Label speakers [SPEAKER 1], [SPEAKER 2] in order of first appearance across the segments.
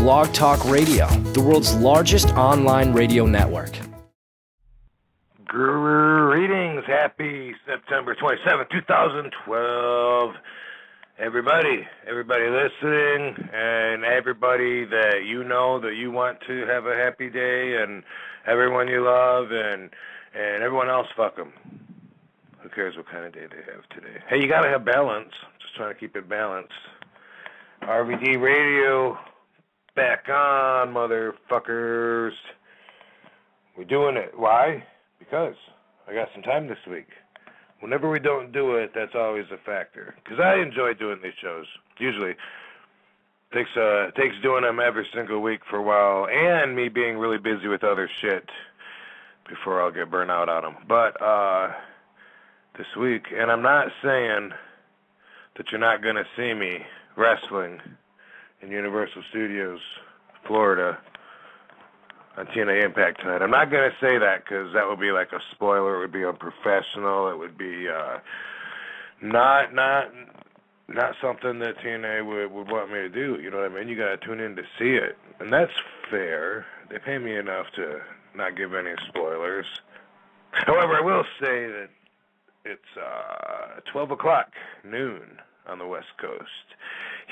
[SPEAKER 1] Blog Talk Radio, the world's largest online radio network.
[SPEAKER 2] Greetings. Happy September 27th, 2012. Everybody listening, and everybody that you know that you want to have a happy day, and everyone you love, and everyone else, fuck them. Who cares what kind of day they have today? Hey, you gotta have balance. Just trying to keep it balanced. RVD Radio, back on, motherfuckers. We're doing it. Why? Because I got some time this week. Whenever we don't do it, that's always a factor. Because I enjoy doing these shows. Usually. Takes doing them every single week for a while, and me being really busy with other shit before I'll get burnt out on them. But this week, and I'm not saying that you're not going to see me wrestling in Universal Studios, Florida, on TNA Impact tonight. I'm not going to say that because that would be like a spoiler. It would be unprofessional. It would be not something that TNA would want me to do. You know what I mean? You got to tune in to see it, and that's fair. They pay me enough to not give any spoilers. However, I will say that it's 12 o'clock, noon, on the West Coast.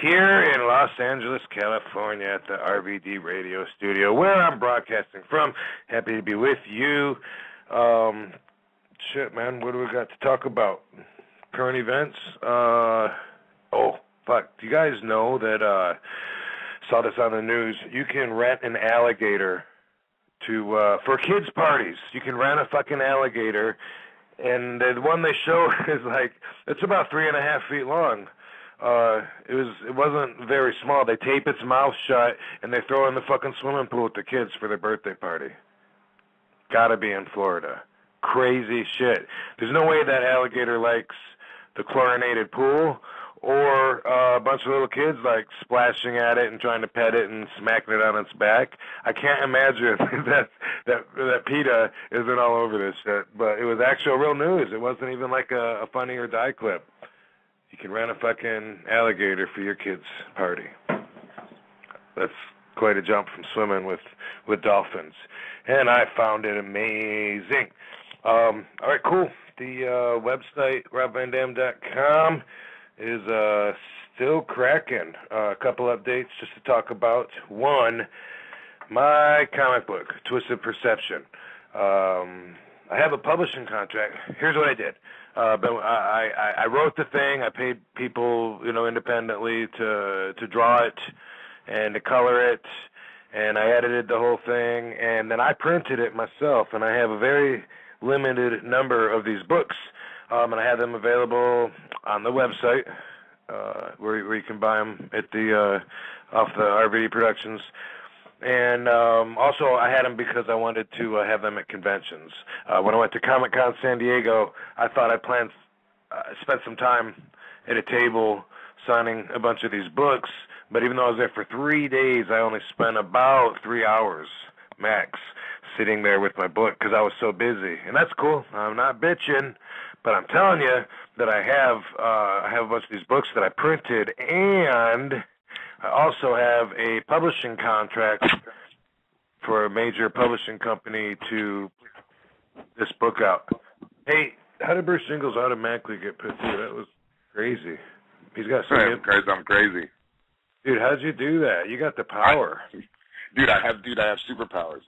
[SPEAKER 2] Here in Los Angeles, California, at the RVD Radio Studio, where I'm broadcasting from. Happy to be with you. Shit, man, what do we got to talk about? Current events? Oh, fuck. Do you guys know that, saw this on the news, you can rent an alligator for kids' parties. You can rent a fucking alligator, and the one they show is like, it's about 3.5 feet long. It wasn't very small. They tape its mouth shut, and they throw it in the fucking swimming pool with the kids for their birthday party. Gotta be in Florida. Crazy shit. There's no way that alligator likes the chlorinated pool, or a bunch of little kids like splashing at it and trying to pet it and smacking it on its back. I can't imagine that PETA isn't all over this shit. But it was actual real news. It wasn't even like a Funny or Die clip. You can rent a fucking alligator for your kid's party. That's quite a jump from swimming with dolphins. And I found it amazing. All right, cool. The website, robvandam.com, is still cracking. A couple updates just to talk about. One, my comic book, Twisted Perception. I have a publishing contract. Here's what I did. But I wrote the thing. I paid people, independently to draw it and to color it, and I edited the whole thing, and then I printed it myself. And I have a very limited number of these books, and I have them available on the website, where you can buy them at off the RVD Productions. And also, I had them because I wanted to have them at conventions. When I went to Comic-Con San Diego, I thought I'd spend some time at a table signing a bunch of these books. But even though I was there for 3 days, I only spent about 3 hours max sitting there with my book because I was so busy. And that's cool. I'm not bitching, but I'm telling you that I have a bunch of these books that I printed, and I also have a publishing contract for a major publishing company to put this book out. Hey, how did Bruce Jingles automatically get put through? That was crazy. He's got some...
[SPEAKER 3] Because I'm crazy.
[SPEAKER 2] Dude, how'd you do that? You got the power.
[SPEAKER 3] I have superpowers.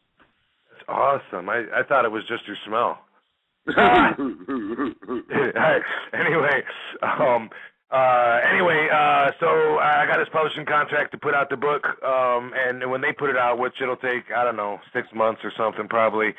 [SPEAKER 2] That's awesome. I thought it was just your smell. Anyway, so I got this publishing contract to put out the book, and when they put it out, which it'll take, 6 months or something probably,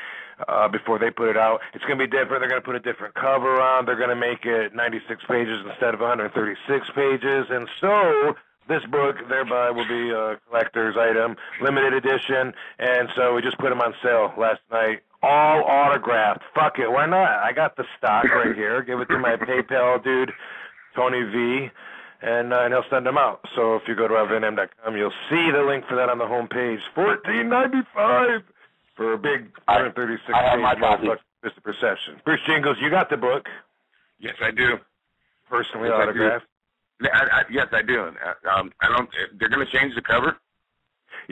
[SPEAKER 2] before they put it out, it's going to be different. They're going to put a different cover on. They're going to make it 96 pages instead of 136 pages, and so this book, thereby, will be a collector's item, limited edition, and so we just put them on sale last night. All autographed. Fuck it, why not? I got the stock right here. Give it to my PayPal dude, Tony V, and he'll send them out. So if you go to robvandam.com, you'll see the link for that on the home page. $14.95 for a big 136 page Mr. Perception. Bruce Jingles, you got the book.
[SPEAKER 3] Yes, I do.
[SPEAKER 2] Personally autographed.
[SPEAKER 3] Yes, I do. I don't. They're going to change the cover.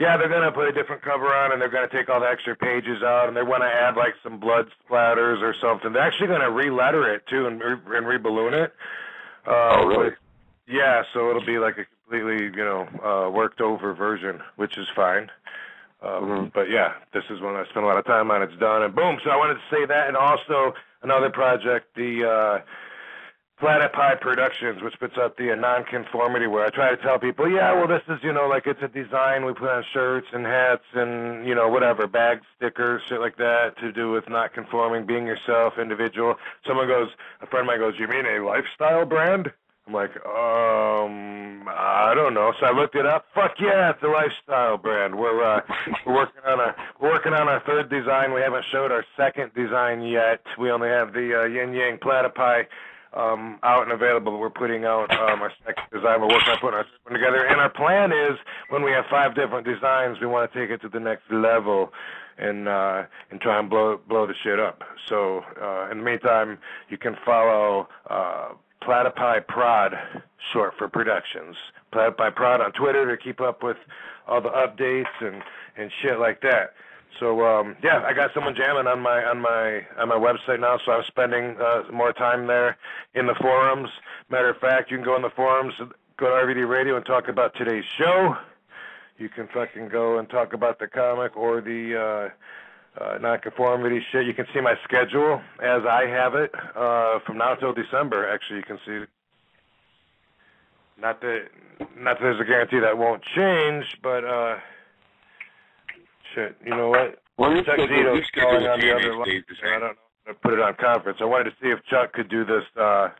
[SPEAKER 2] Yeah, they're going to put a different cover on, and they're going to take all the extra pages out, and they want to add, like, some blood splatters or something. They're actually going to re-letter it, too, and re-balloon it.
[SPEAKER 3] Oh, really?
[SPEAKER 2] Yeah, so it'll be like a completely, worked-over version, which is fine. But, yeah, this is one I spent a lot of time on. It's done, and boom. So I wanted to say that, and also another project, the Platypi Productions, which puts out the nonconformity, where I try to tell people, yeah, well, this is, like it's a design we put on shirts and hats and, whatever, bags, stickers, shit like that, to do with not conforming, being yourself, individual. A friend of mine goes, you mean a lifestyle brand? I'm like, I don't know. So I looked it up. Fuck yeah, it's a lifestyle brand. We're working on our third design. We haven't showed our second design yet. We only have the Yin Yang Platypi out and available, but we're putting out our second design. We're working on putting our second one together. And our plan is, when we have 5 different designs, we want to take it to the next level and try and blow the shit up. So in the meantime, you can follow Platypi Prod, short for Productions. Platypi Prod on Twitter to keep up with all the updates and shit like that. So yeah, I got someone jamming on my website now, so I'm spending more time there in the forums. Matter of fact, you can go in the forums, go to RVD Radio and talk about today's show. You can fucking go and talk about the comic or the nonconformity shit. You can see my schedule as I have it from now till December. Actually, you can see. Not that there's a guarantee that won't change, but shit. You know what?
[SPEAKER 3] Well,
[SPEAKER 2] Chuck Zito's calling on the other
[SPEAKER 3] line.
[SPEAKER 2] I don't know. I put it on conference. I wanted to see if Chuck could do this. I'm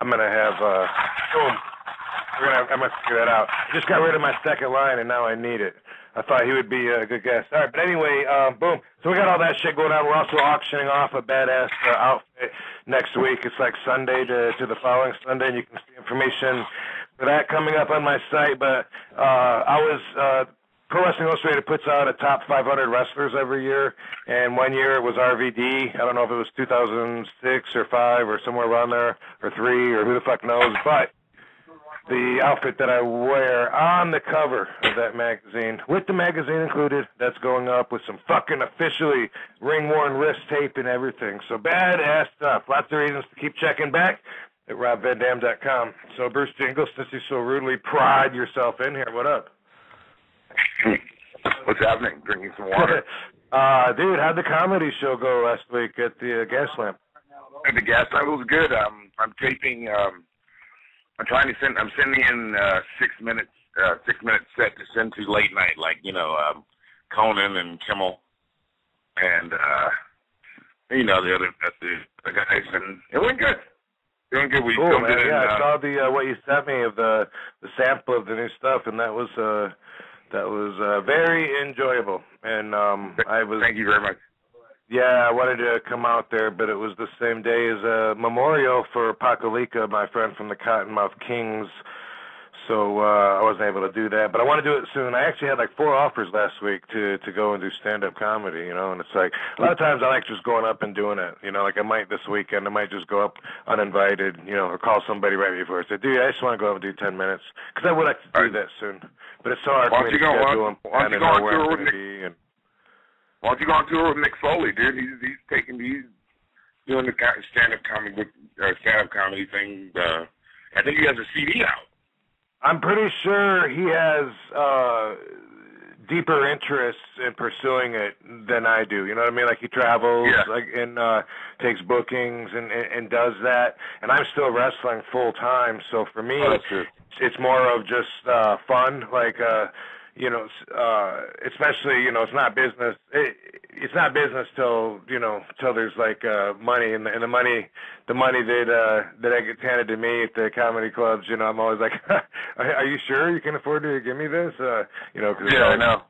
[SPEAKER 2] gonna have boom. I'm gonna figure that out. I just got rid of my second line, and now I need it. I thought he would be a good guest. All right, but anyway, boom. So we got all that shit going on. We're also auctioning off a badass outfit next week. It's like Sunday to the following Sunday, and you can see information for that coming up on my site. But Pro Wrestling Illustrated puts out a top 500 wrestlers every year, and one year it was RVD. I don't know if it was 2006 or 5 or somewhere around there, or 3, or who the fuck knows, but the outfit that I wear on the cover of that magazine, with the magazine included, that's going up with some fucking officially ring-worn wrist tape and everything. So badass stuff. Lots of reasons to keep checking back at RobVanDam.com. So Bruce Jingles, since you so rudely prod yourself in here, what up?
[SPEAKER 3] What's happening? Drinking some water.
[SPEAKER 2] Dude, how'd the comedy show go last week at the Gas Lamp?
[SPEAKER 3] At the Gas Lamp was good. I'm taping. I'm sending in 6 minutes, 6 minute set to send to late night, like Conan and Kimmel, and the other guys, and it went good. Doing good. We filmed it.
[SPEAKER 2] Yeah, I saw the what you sent me of the sample of the new stuff, and that was very enjoyable. And
[SPEAKER 3] Thank you very much.
[SPEAKER 2] Yeah, I wanted to come out there, but it was the same day as a memorial for Pakalika, my friend from the Cottonmouth Kings. So I wasn't able to do that, but I want to do it soon. I actually had like 4 offers last week to go and do stand-up comedy, and it's like a lot of times I like just going up and doing it, like I might this weekend. I might just go up uninvited, or call somebody right before. I say, dude, I just want to go up and do 10 minutes, because I would like to do that soon. But it's so hard for me to schedule and plan and know where I'm going to be.
[SPEAKER 3] Why don't you go on tour with Mick Foley, dude? He's doing the stand-up comedy thing. I think he has a CD out.
[SPEAKER 2] I'm pretty sure he has deeper interests in pursuing it than I do. You know what I mean? Like he travels, and takes bookings and does that. And I'm still wrestling full time, so for me, it's more of just fun. Like especially it's not business. It's not business till there's like money, and the money that I get handed to me at the comedy clubs. I'm always like, are you sure you can afford to give me this? Cause
[SPEAKER 3] I know.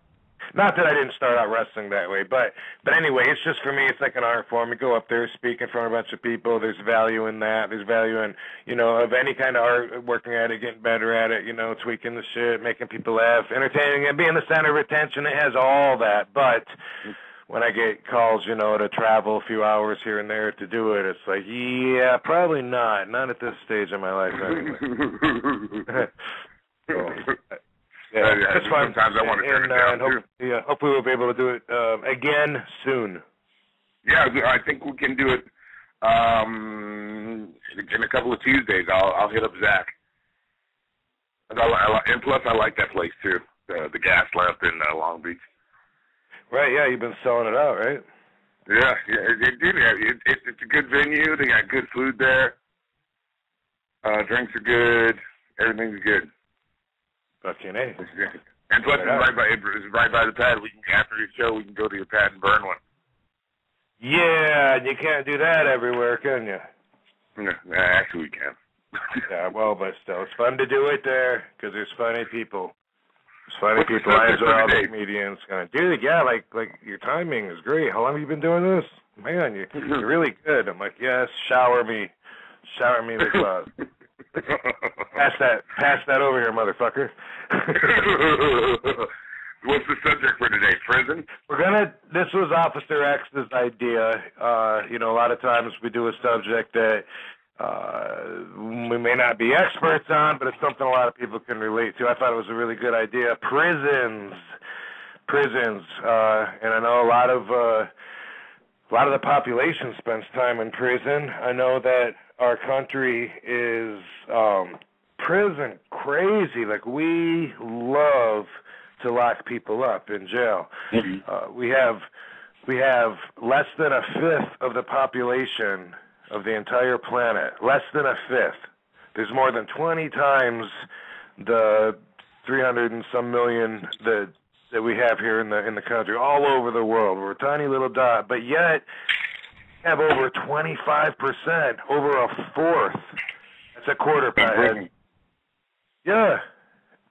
[SPEAKER 2] Not that I didn't start out wrestling that way, but anyway, it's just for me, it's like an art form. You go up there, speak in front of a bunch of people. There's value in that. There's value in, of any kind of art, working at it, getting better at it, tweaking the shit, making people laugh, entertaining, and being the center of attention. It has all that, but when I get calls, to travel a few hours here and there to do it, it's like, yeah, probably not. Not at this stage of my life, anyway. That's fine.
[SPEAKER 3] Sometimes I want to turn it down, too.
[SPEAKER 2] Yeah, hopefully we'll be able to do it again soon.
[SPEAKER 3] Yeah, I think we can do it in a couple of Tuesdays. I'll hit up Zach. And plus, I like that place, too, the Gas Lamp in Long Beach.
[SPEAKER 2] Right, yeah, you've been selling it out, right?
[SPEAKER 3] Yeah, it's a good venue. They got good food there. Drinks are good. Everything's good.
[SPEAKER 2] Fucking A.
[SPEAKER 3] And plus, it's right by the pad. After your show, we can go to your pad and burn one.
[SPEAKER 2] Yeah, you can't do that everywhere, can you?
[SPEAKER 3] No, actually, we can.
[SPEAKER 2] Yeah, well, but still, it's fun to do it there because there's funny people. There's funny people. I enjoy all the comedians. Dude, yeah, like your timing is great. How long have you been doing this? Man, you're really good. I'm like, yes, shower me with love. Pass that over here, motherfucker.
[SPEAKER 3] What's the subject for today? Prison?
[SPEAKER 2] This was Officer X's idea. A lot of times we do a subject that we may not be experts on, but it's something a lot of people can relate to. I thought it was a really good idea. Prisons. And I know a lot of the population spends time in prison. I know that our country is prison crazy. Like, we love to lock people up in jail. Mm-hmm. We have less than a fifth of the population of the entire planet. Less than a fifth. There's more than 20 times the 300 and some million that we have here in the country, all over the world. We're a tiny little dot, but yet we have over 25%, over a fourth. That's a quarter per head. Yeah.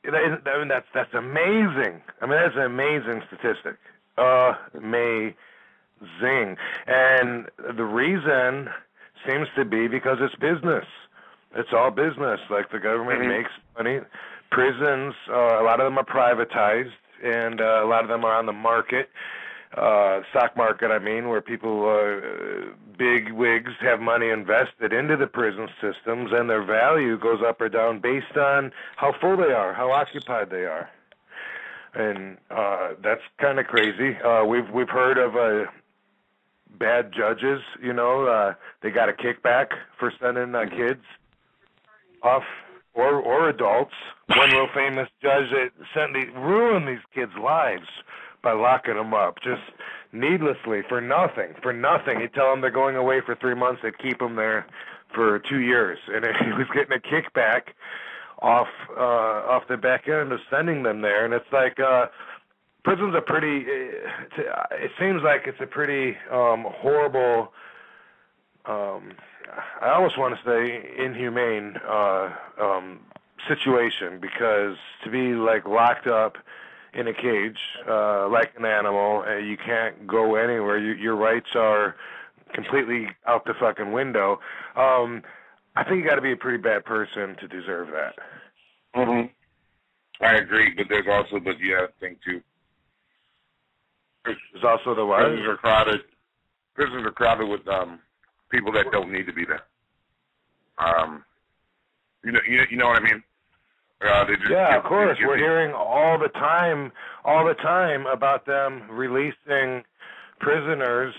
[SPEAKER 2] I mean, that's amazing. I mean, that's an amazing statistic. Amazing. And the reason seems to be because it's business. It's all business. Like, the government makes money. Prisons, a lot of them are privatized, and a lot of them are on the market, stock market, where people, big wigs, have money invested into the prison systems, and their value goes up or down based on how full they are, how occupied they are. And that's kind of crazy. We've heard of bad judges, they got a kickback for sending kids off, or adults. One real famous judge that ruined these kids' lives by locking them up, just needlessly, for nothing. He'd tell them they're going away for 3 months, they'd keep them there for 2 years, and he was getting a kickback off the back end of sending them there. And it's like, prison's a pretty, it seems like it's a pretty horrible, I almost want to say inhumane situation, because to be like locked up in a cage like an animal, you can't go anywhere, your rights are completely out the fucking window. I think you got to be a pretty bad person to deserve that.
[SPEAKER 3] Mm-hmm. I agree, but there's also the thing too.
[SPEAKER 2] There's also the what?
[SPEAKER 3] Prisons are crowded with people that don't need to be there. You know what I mean?
[SPEAKER 2] Of course. We're hearing all the time about them releasing prisoners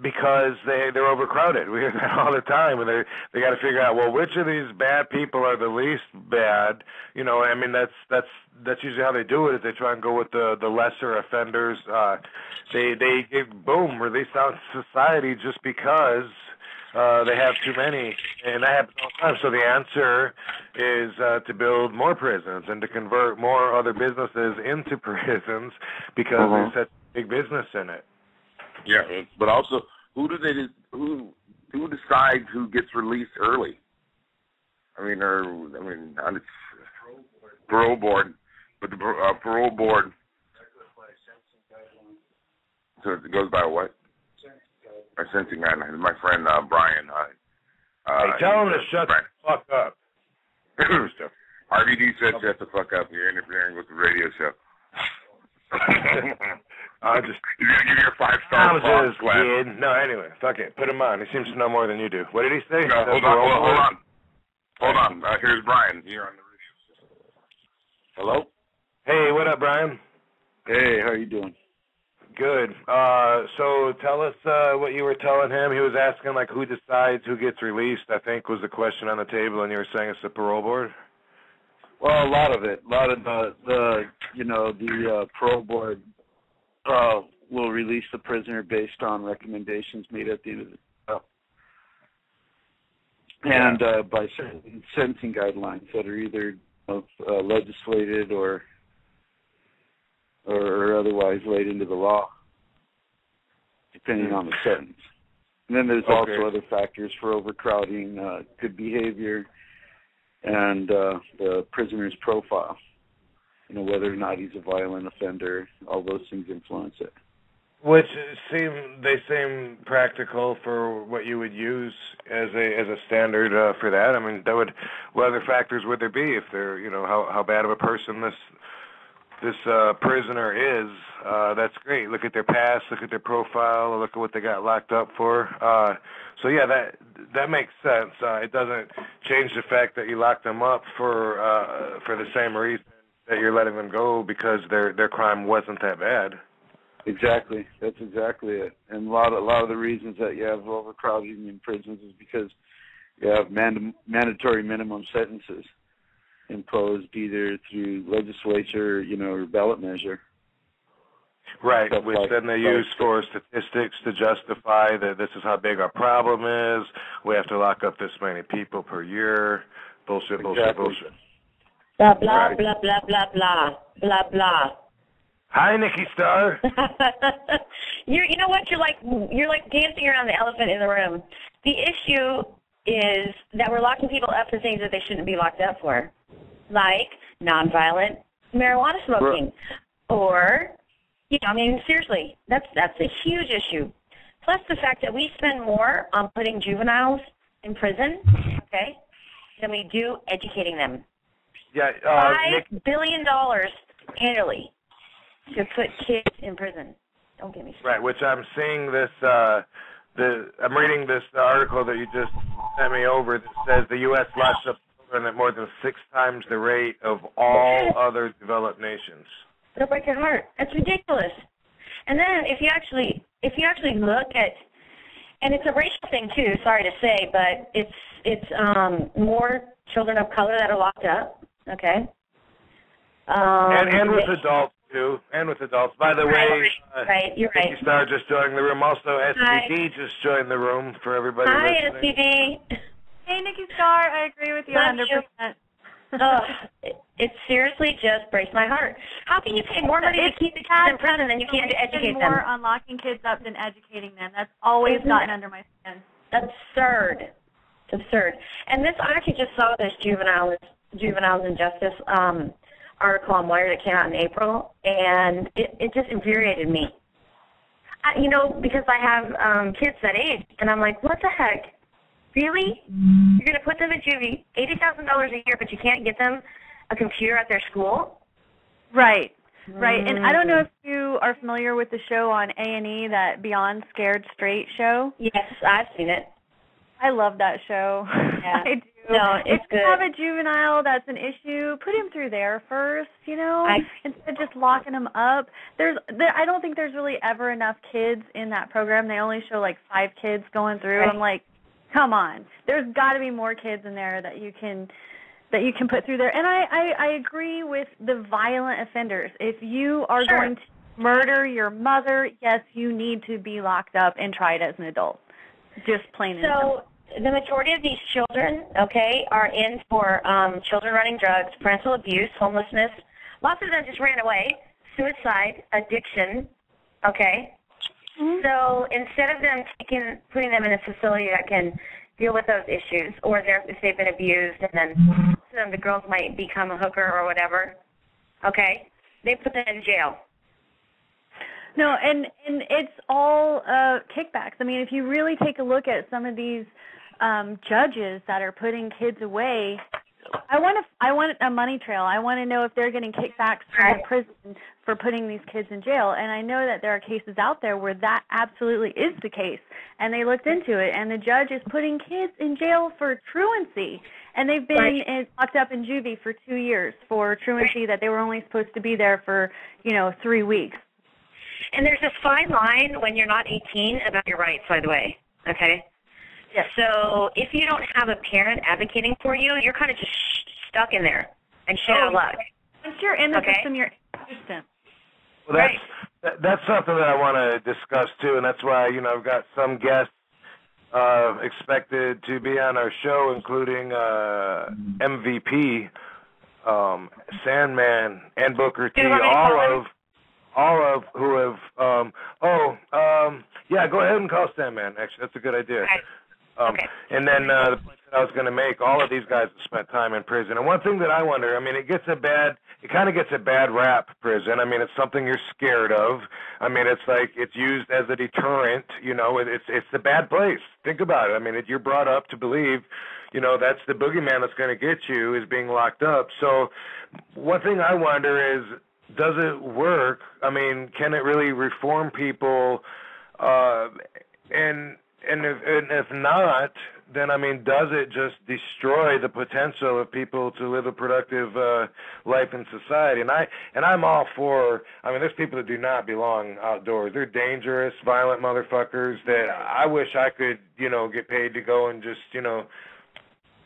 [SPEAKER 2] because they're overcrowded. We hear that all the time, and they got to figure out, well, which of these bad people are the least bad. That's usually how they do it. Is they try and go with the lesser offenders. They boom, release out society just because they have too many, and that happens all the time. So the answer is to build more prisons and to convert more other businesses into prisons, because there's such big business in it.
[SPEAKER 3] Yeah, but also, who decides who gets released early? Parole board, but the parole board. So it goes by what? A sentencing guideline. My friend Brian.
[SPEAKER 2] Hey, tell him to shut the fuck up.
[SPEAKER 3] RVD said shut the fuck up. You're interfering with the radio show.
[SPEAKER 2] I just
[SPEAKER 3] you're gonna give me a 5-star
[SPEAKER 2] kid. No, anyway, fuck it. Put him on. He seems to know more than you do. What did he say?
[SPEAKER 3] No, hold on. Here's Brian. You're on the radio show. Hello?
[SPEAKER 2] Hey, what up, Brian?
[SPEAKER 3] Hey, how you doing?
[SPEAKER 2] Good. So tell us what you were telling him. He was asking, like, who decides who gets released, I think was the question on the table, and you were saying it's the parole board?
[SPEAKER 3] Well, a lot of it. A lot of the parole board will release the prisoner based on recommendations made at the end of the trial. And by certain sentencing guidelines that are either legislated or otherwise laid into the law, depending on the sentence. And then there's also other factors for overcrowding, good behavior, and the prisoner's profile. Whether or not he's a violent offender, all those things influence it.
[SPEAKER 2] Which seem practical for what you would use as a standard for that. I mean, what other factors would there be if they're, how bad of a person this prisoner is? That's great. Look at their past, look at their profile, look at what they got locked up for. So yeah, that makes sense. It doesn't change the fact that you locked them up for the same reason that you're letting them go, because their crime wasn't that bad.
[SPEAKER 3] Exactly. That's exactly it. And a lot of the reasons that you have overcrowding in prisons is because you have mandatory minimum sentences imposed either through legislature, or ballot measure.
[SPEAKER 2] Right, which then they use for statistics to justify that this is how big our problem is. We have to lock up this many people per year. Bullshit, bullshit, bullshit.
[SPEAKER 4] Blah, blah, blah, blah, blah, blah, blah, blah.
[SPEAKER 2] Hi, Nikki Star.
[SPEAKER 4] You know what? You're like dancing around the elephant in the room. The issue is that we're locking people up for things that they shouldn't be locked up for, like nonviolent marijuana smoking, or seriously, that's a huge issue. Plus the fact that we spend more on putting juveniles in prison, than we do educating them.
[SPEAKER 2] Yeah,
[SPEAKER 4] $5 billion annually to put kids in prison. Don't get me started.
[SPEAKER 2] Right, which I'm seeing this. I'm reading this article that you just sent me over that says the U.S. locks up children at more than 6 times the rate of all other developed nations.
[SPEAKER 4] It'll break your heart. That's ridiculous. And then if you actually look at, and it's a racial thing too. Sorry to say, but it's more children of color that are locked up. Okay.
[SPEAKER 2] And with adults too, and with adults. By the way,
[SPEAKER 4] you're right.
[SPEAKER 2] Nikki Star just joined the room. Also, SVD just joined the room for everybody listening.
[SPEAKER 4] Hi, SVD.
[SPEAKER 5] Hey, Nikki Star. I agree with you 100%.
[SPEAKER 4] It seriously just breaks my heart. How can you pay more money to keep the kids in prison than you can to educate them?
[SPEAKER 5] More on locking kids up than educating them. That's always gotten under my skin.
[SPEAKER 4] Absurd. It's absurd. And I actually just saw this Juveniles and Justice article on Wired that came out in April, and it just infuriated me. Because I have kids that age, and I'm like, what the heck? Really? You're going to put them in juvie, $80,000 a year, but you can't get them a computer at their school?
[SPEAKER 5] Right. And I don't know if you are familiar with the show on A&E, that Beyond Scared Straight show.
[SPEAKER 4] Yes, I've seen it.
[SPEAKER 5] I love that show.
[SPEAKER 4] Yeah.
[SPEAKER 5] I do.
[SPEAKER 4] No, it's
[SPEAKER 5] good. If you have a juvenile that's an issue, put him through there first, instead of just locking him up. I don't think there's really ever enough kids in that program. They only show like 5 kids going through. Right. I'm like, come on. There's got to be more kids in there that you can put through there. And I agree with the violent offenders. If you are going to murder your mother, yes, you need to be locked up and tried as an adult. Just plain and simple.
[SPEAKER 4] So the majority of these children, are in for children running drugs, parental abuse, homelessness. Lots of them just ran away, suicide, addiction, Mm-hmm. So instead of them putting them in a facility that can deal with those issues, or if they've been abused, and then the girls might become a hooker or whatever, they put them in jail.
[SPEAKER 5] No, and it's all kickbacks. I mean, if you really take a look at some of these judges that are putting kids away, I want a money trail. I want to know if they're getting kickbacks from the prison for putting these kids in jail. And I know that there are cases out there where that absolutely is the case. And they looked into it, and the judge is putting kids in jail for truancy. And they've been locked up in juvie for 2 years for truancy that they were only supposed to be there for, 3 weeks.
[SPEAKER 4] And there's this fine line when you're not 18 about your rights, by the way, okay?
[SPEAKER 5] Yes.
[SPEAKER 4] So if you don't have a parent advocating for you, you're kind of just stuck in there and shit out of luck.
[SPEAKER 5] Once you're in the system, you're in the system.
[SPEAKER 2] Well, that's something that I want to discuss, too, and that's why, I've got some guests expected to be on our show, including MVP, Sandman, and Booker T, all of who have, go ahead and call Sandman, actually. That's a good idea.
[SPEAKER 4] Okay.
[SPEAKER 2] And then the point that I was going to make, all of these guys have spent time in prison. And one thing that I wonder, it kind of gets a bad rap, prison. It's something you're scared of. It's like it's used as a deterrent. It's a bad place. Think about it. You're brought up to believe, that's the boogeyman that's going to get you is being locked up. So one thing I wonder is, does it work? Can it really reform people? And if not, then does it just destroy the potential of people to live a productive life in society? And I'm all for. There's people that do not belong outdoors. They're dangerous, violent motherfuckers that I wish I could, get paid to go and just,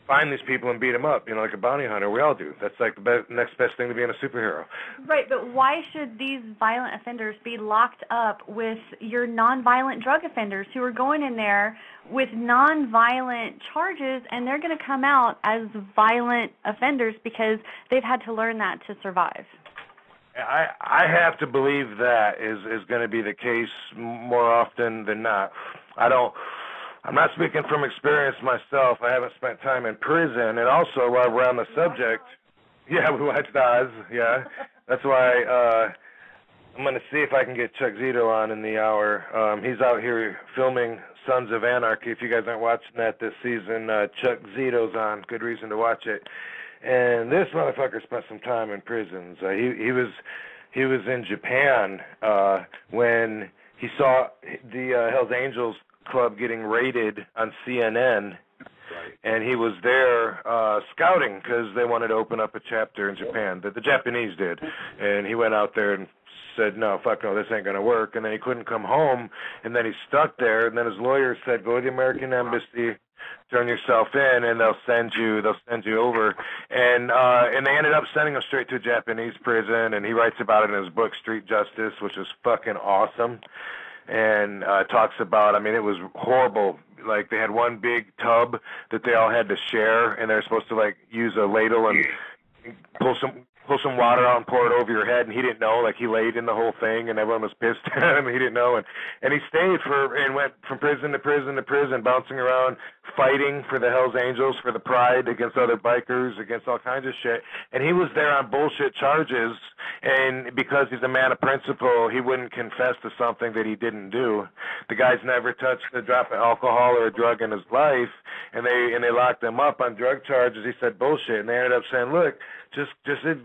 [SPEAKER 2] find these people and beat them up, like a bounty hunter. We all do. That's like the next best thing to being a superhero.
[SPEAKER 5] Right, but why should these violent offenders be locked up with your nonviolent drug offenders who are going in there with nonviolent charges, and they're going to come out as violent offenders because they've had to learn that to survive?
[SPEAKER 2] I have to believe that is going to be the case more often than not. I'm not speaking from experience myself. I haven't spent time in prison. And also, while we're on the subject, we watched Oz, That's why I'm going to see if I can get Chuck Zito on in the hour. He's out here filming Sons of Anarchy. If you guys aren't watching that this season, Chuck Zito's on. Good reason to watch it. And this motherfucker spent some time in prisons. He was in Japan when he saw the Hells Angels Club getting raided on CNN, and he was there scouting because they wanted to open up a chapter in Japan. The Japanese did, and he went out there and said, no, this ain't going to work, and then he couldn't come home, and then he stuck there, and then his lawyer said, go to the American Embassy, turn yourself in, and they'll send you over, and they ended up sending him straight to a Japanese prison, and he writes about it in his book Street Justice, which is fucking awesome. And talks about, it was horrible. Like, they had one big tub that they all had to share, and they're supposed to, use a ladle and pull some water out and pour it over your head, and he didn't know. He laid in the whole thing, and everyone was pissed at him. He didn't know. And he stayed and went from prison to prison to prison, bouncing around, fighting for the Hells Angels, for the Pride, against other bikers, against all kinds of shit. And he was there on bullshit charges, and because he's a man of principle, he wouldn't confess to something that he didn't do. The guy's never touched a drop of alcohol or a drug in his life, and they locked him up on drug charges. He said bullshit, and they ended up saying, look,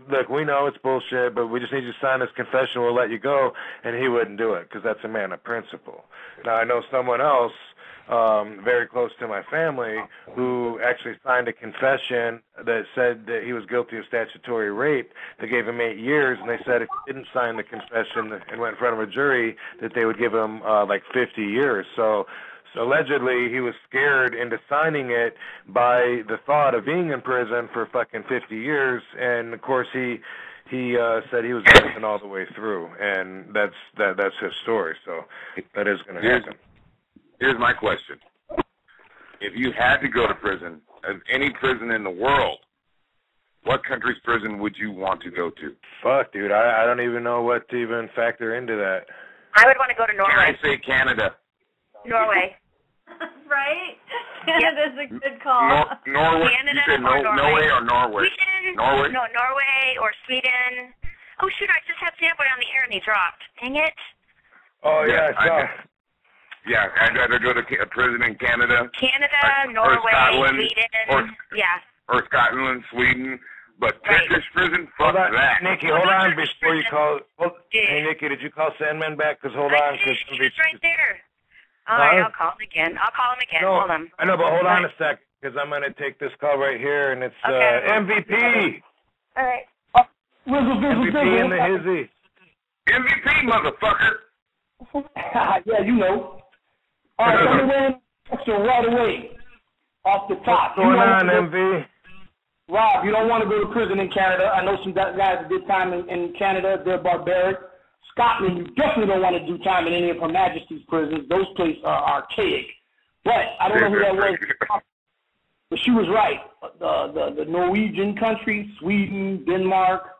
[SPEAKER 2] look, we know it's bullshit, but we just need you to sign this confession, we'll let you go. And he wouldn't do it because that's a man of principle. Now, I know someone else very close to my family who actually signed a confession that said that he was guilty of statutory rape. They gave him 8 years, and they said if he didn't sign the confession and went in front of a jury, that they would give him 50 years. So allegedly, he was scared into signing it by the thought of being in prison for fucking 50 years, and of course he said he was innocent all the way through, and that's his story. So that is going to happen.
[SPEAKER 3] Here's my question: if you had to go to prison, any prison in the world, what country's prison would you want to go to?
[SPEAKER 2] Fuck, dude, I don't even know what to even factor into that.
[SPEAKER 4] I would want to go to Norway.
[SPEAKER 3] Can I say Canada?
[SPEAKER 4] Norway.
[SPEAKER 5] Right? Canada's a good call.
[SPEAKER 3] Norway.
[SPEAKER 4] Canada,
[SPEAKER 3] you said Norway or Norway?
[SPEAKER 4] Sweden.
[SPEAKER 3] Norway?
[SPEAKER 4] No, Norway or Sweden. Oh, shoot, I just had Sandman on the air and he dropped. Dang it.
[SPEAKER 2] Oh, yeah, I saw.
[SPEAKER 3] I'd rather go to a prison in Canada.
[SPEAKER 4] Canada, Norway,
[SPEAKER 3] or Scotland,
[SPEAKER 4] Sweden.
[SPEAKER 3] or or Scotland, Sweden. But Turkish prison, fuck that.
[SPEAKER 2] Nikki, hold on before you call. Hey, Nikki, did you call Sandman back? Because hold on.
[SPEAKER 4] He's right there. All right, I'll call him again.
[SPEAKER 2] No,
[SPEAKER 4] hold on.
[SPEAKER 2] I know, but hold on a sec, because I'm going to take this call right here, and it's MVP.
[SPEAKER 4] All right.
[SPEAKER 2] MVP in the hizzy.
[SPEAKER 3] MVP, motherfucker.
[SPEAKER 6] Yeah, you know. All right, let me run right away. Off the top.
[SPEAKER 2] What's going on, MV?
[SPEAKER 6] Rob, you don't want to go to prison in Canada. I know some guys that did time in Canada. They're barbaric. Scotland, you definitely don't want to do time in any of Her Majesty's prisons. Those places are archaic. But I don't know who that was. But she was right. The Norwegian countries, Sweden, Denmark,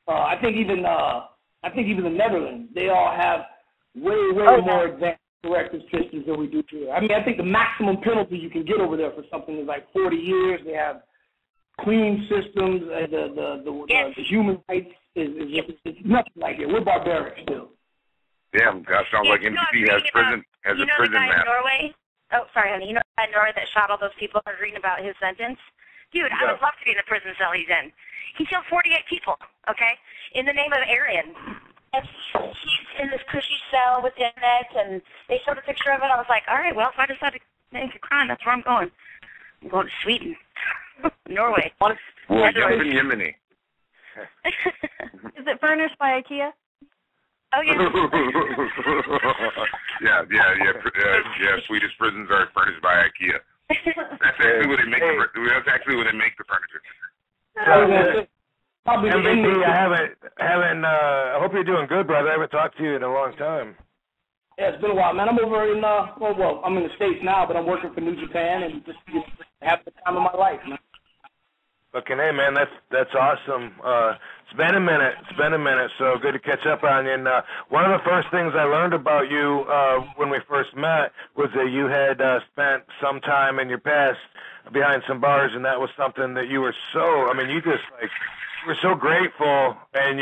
[SPEAKER 6] I think even the Netherlands, they all have way more advanced corrective systems than we do here. I mean, I think the maximum penalty you can get over there for something is like 40 years. They have clean systems. The human rights is nothing like it. We're barbaric still.
[SPEAKER 3] Damn, that sounds like NBC has a prison map.
[SPEAKER 4] You know the guy in Norway? Oh, sorry, honey. You know the guy in Norway that shot all those people? I was reading about his sentence. Dude, I would love to be in the prison cell he's in. He killed 48 people, okay, in the name of Aryan. And he's in this cushy cell with inmates, and they showed a picture of it. I was like, all right, well, if I decide to make a crime, that's where I'm going. I'm going to Sweden. Norway.
[SPEAKER 3] Yemeni.
[SPEAKER 5] Is it furnished by IKEA?
[SPEAKER 4] Oh, yeah.
[SPEAKER 3] yeah. Swedish prisons are furnished by IKEA. That's actually where they make the furniture.
[SPEAKER 2] MVP, I hope you're doing good, brother. I haven't talked to you in a long time.
[SPEAKER 6] Yeah, it's been a while, man. I'm over in, I'm in the States now, but I'm working for New Japan and just having the time of my life, man.
[SPEAKER 2] Fucking hey, man, that's awesome. It's been a minute, so good to catch up on you. And one of the first things I learned about you when we first met was that you had spent some time in your past behind some bars, and that was something that you were you were so grateful, and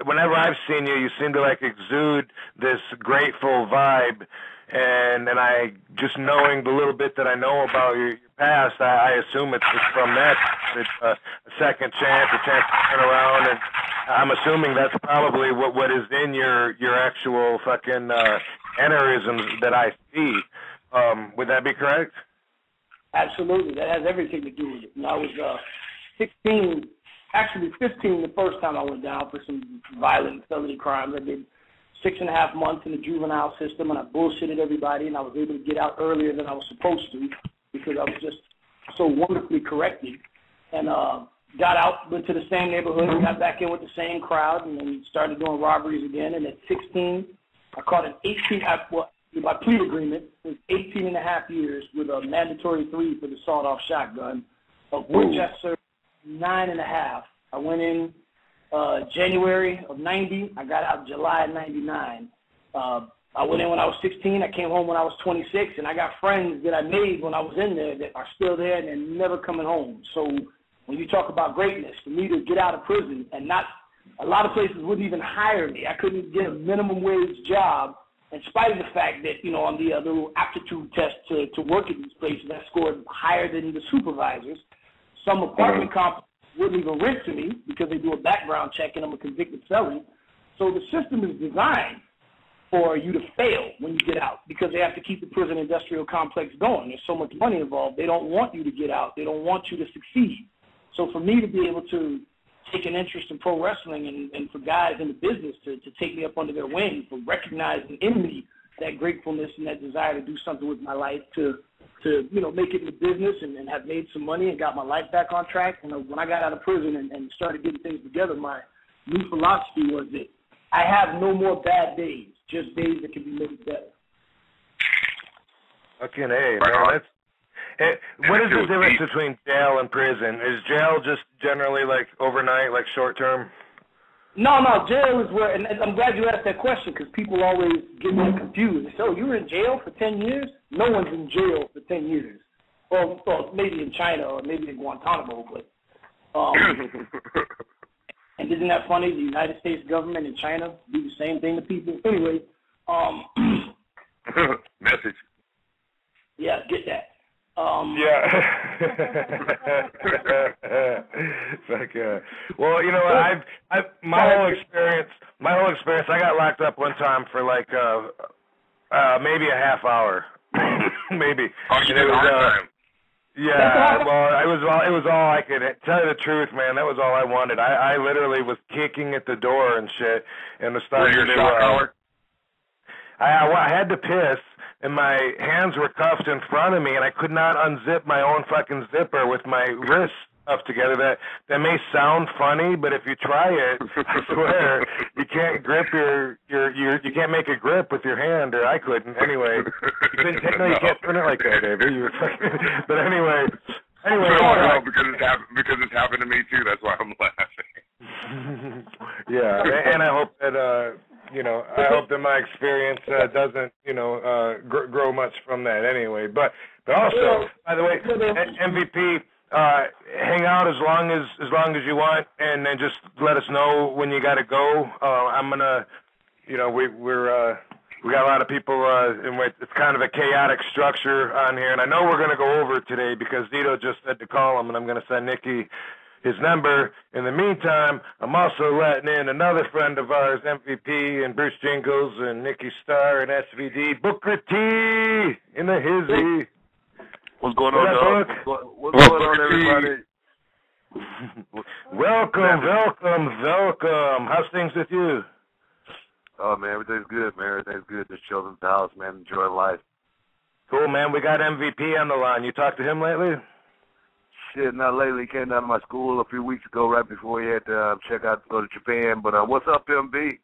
[SPEAKER 2] whenever I've seen you, you seem to like exude this grateful vibe. And I, just knowing the little bit that I know about your past, I assume it's from that. It's a second chance, a chance to turn around, and I'm assuming that's probably what is in your actual fucking mannerisms that I see. Would that be correct?
[SPEAKER 6] Absolutely. That has everything to do with it. I was 16, actually 15 the first time I went down for some violent felony crimes. I did 6.5 months in the juvenile system, and I bullshitted everybody, and I was able to get out earlier than I was supposed to because I was just so wonderfully corrected. And got out, went to the same neighborhood, got back in with the same crowd, and then started doing robberies again. And at 16, I caught an 18, my plea agreement was 18.5 years with a mandatory 3 for the sawed-off shotgun, of which I served 9.5. I went in January of 90. I got out July of 99. I went in when I was 16. I came home when I was 26, and I got friends that I made when I was in there that are still there and they're never coming home. So when you talk about greatness, for me to get out of prison and not a lot of places wouldn't even hire me. I couldn't get a minimum wage job in spite of the fact that, on the little aptitude test to work at these places, I scored higher than the supervisors. Some apartment complexes wouldn't even rent to me because they do a background check and I'm a convicted felon. So the system is designed for you to fail when you get out because they have to keep the prison industrial complex going. There's so much money involved. They don't want you to get out. They don't want you to succeed. So for me to be able to take an interest in pro wrestling and for guys in the business to take me up under their wing, for recognizing in me that gratefulness and that desire to do something with my life to make it in the business and have made some money and got my life back on track. When I got out of prison and started getting things together, my new philosophy was that I have no more bad days, just days that can be made better.
[SPEAKER 2] Okay, hey, man, what is the difference between jail and prison? Is jail just generally like overnight, like short term?
[SPEAKER 6] No, jail is where, and I'm glad you asked that question because people always get me confused. They say, you were in jail for 10 years? No one's in jail for 10 years. Well, maybe in China or maybe in Guantanamo, but and isn't that funny? The United States government and China do the same thing to people. Anyway,
[SPEAKER 3] message.
[SPEAKER 6] Yeah, get that.
[SPEAKER 2] Well, you know what? My whole experience. I got locked up one time for like maybe a half hour, maybe.
[SPEAKER 3] Oh, you did a hard time.
[SPEAKER 2] Yeah, well, it was all I could tell you the truth, man. That was all I wanted. I literally was kicking at the door and shit, and was starting to.
[SPEAKER 3] Shock collar?
[SPEAKER 2] I had to piss, and my hands were cuffed in front of me, and I could not unzip my own fucking zipper with my wrists up together. That may sound funny, but if you try it, I swear you can't grip you can't make a grip with your hand, or I couldn't. Anyway, you can't turn it like that, David. You were fucking. But anyway.
[SPEAKER 3] No, because it's happened to me too. That's why I'm laughing.
[SPEAKER 2] Yeah, and I hope that I hope that my experience doesn't grow much from that anyway. But also, by the way, MVP, hang out as long as you want, and then just let us know when you got to go. I'm gonna, we got a lot of people, and it's kind of a chaotic structure on here, and I know we're going to go over today because Zito just said to call him, and I'm going to send Nikki his number. In the meantime, I'm also letting in another friend of ours, MVP, and Bruce Jingles, and Nikki Starr, and SVD, Booker T in the hizzy.
[SPEAKER 3] What's going on, dog? What's going on, everybody?
[SPEAKER 2] Welcome. How's things with you?
[SPEAKER 3] Oh, man, everything's good, man. Everything's good. Just chilling at the house, man. Enjoying life.
[SPEAKER 2] Cool, man. We got MVP on the line. You talked to him lately?
[SPEAKER 3] Shit, not lately. He came down to my school a few weeks ago right before he had to go to Japan. But what's up, MB?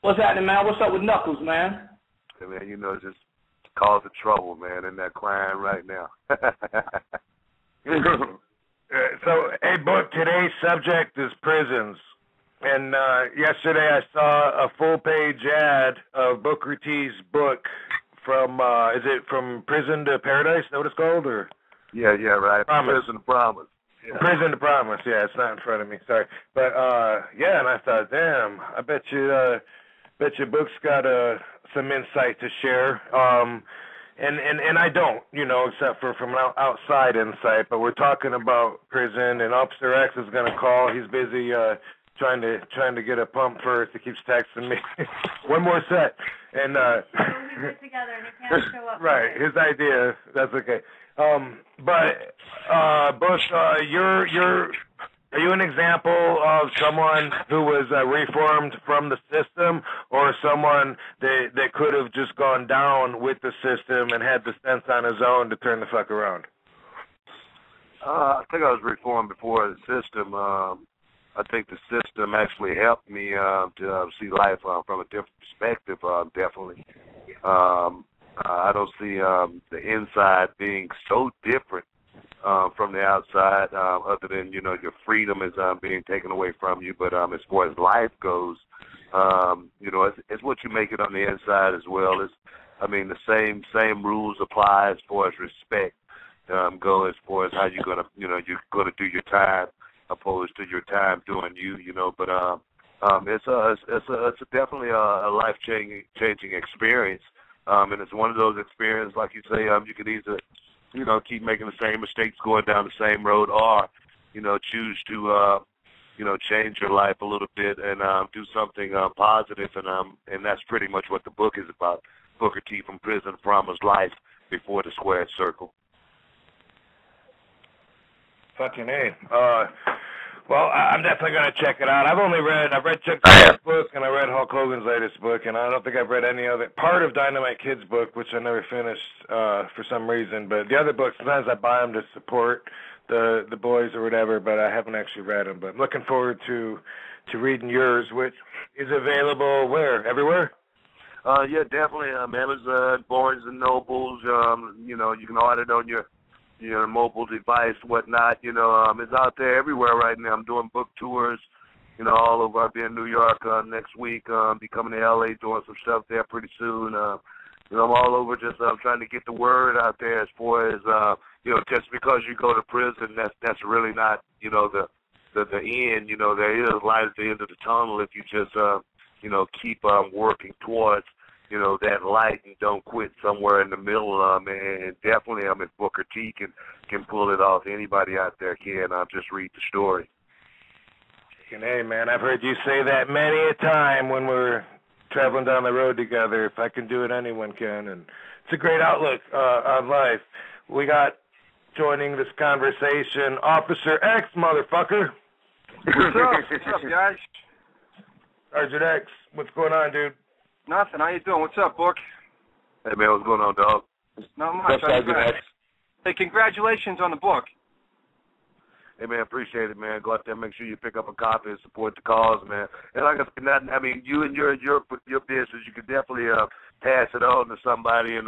[SPEAKER 6] What's happening, man? What's up with Knuckles, man?
[SPEAKER 3] Hey, man, just causing trouble, man, in that crime right now.
[SPEAKER 2] So, hey, Book, today's subject is prisons. And yesterday I saw a full-page ad of Booker T's book from, is it From Prison to Paradise? Is that what it's called? Or?
[SPEAKER 3] Yeah, right. Prison to Promise. Yeah.
[SPEAKER 2] Prison to Promise. Yeah, it's not in front of me. Sorry. But, yeah, and I thought, damn, I bet you Book's got some insight to share. And I don't, except for from an outside insight. But we're talking about prison, and Officer X is going to call. He's busy trying to get a pump first. He keeps texting me. One more set. And
[SPEAKER 5] we get together and he can't show up.
[SPEAKER 2] Right, his idea. That's okay. But Bush, are you an example of someone who was reformed from the system, or someone that could have just gone down with the system and had the sense on his own to turn the fuck around?
[SPEAKER 3] I think I was reformed before the system. I think the system actually helped me to see life from a different perspective, definitely. I don't see the inside being so different from the outside, other than, your freedom is being taken away from you. But as far as life goes, it's what you make it on the inside as well. The same rules apply as far as respect go, as far as how you're gonna do your time, opposed to your time doing you. But it's definitely a life-changing experience, and it's one of those experiences, like you say, you could either keep making the same mistakes going down the same road, or choose to change your life a little bit and do something positive, and that's pretty much what the book is about. Booker T, From Prison to Promised Life Before the Squared Circle.
[SPEAKER 2] Fucking A. Well, I'm definitely going to check it out. I've read Chuck Norris's book, and I read Hulk Hogan's latest book, and I don't think I've read any other part of Dynamite Kid's book, which I never finished for some reason. But the other books, sometimes I buy them to support the boys or whatever, but I haven't actually read them. But I'm looking forward to reading yours, which is available where? Everywhere?
[SPEAKER 3] Yeah, definitely. Amazon, Barnes and Nobles. You can order it on your mobile device, whatnot. It's out there everywhere right now. I'm doing book tours, all over. I'll be in New York next week. Be coming to LA, doing some stuff there pretty soon. I'm all over, just trying to get the word out there as far as just because you go to prison, that's really not the end. There is light at the end of the tunnel if you just keep working towards you know, that light and don't quit somewhere in the middle. And definitely, if Booker T can pull it off, anybody out there can. Just read the story.
[SPEAKER 2] And hey, man, I've heard you say that many a time when we're traveling down the road together. If I can do it, anyone can. And it's a great outlook on life. We got joining this conversation, Officer X, motherfucker.
[SPEAKER 7] What's up? What's up, guys?
[SPEAKER 2] Sergeant X, what's going on, dude?
[SPEAKER 7] Nothing. How you doing? What's up, Book?
[SPEAKER 3] Hey, man, what's going on, dog?
[SPEAKER 7] Not much. Hey, congratulations on the book.
[SPEAKER 3] Hey, man, appreciate it, man. Go out there, make sure you pick up a copy and support the cause, man. And like I said, I mean, you and your business, you could definitely pass it on to somebody and,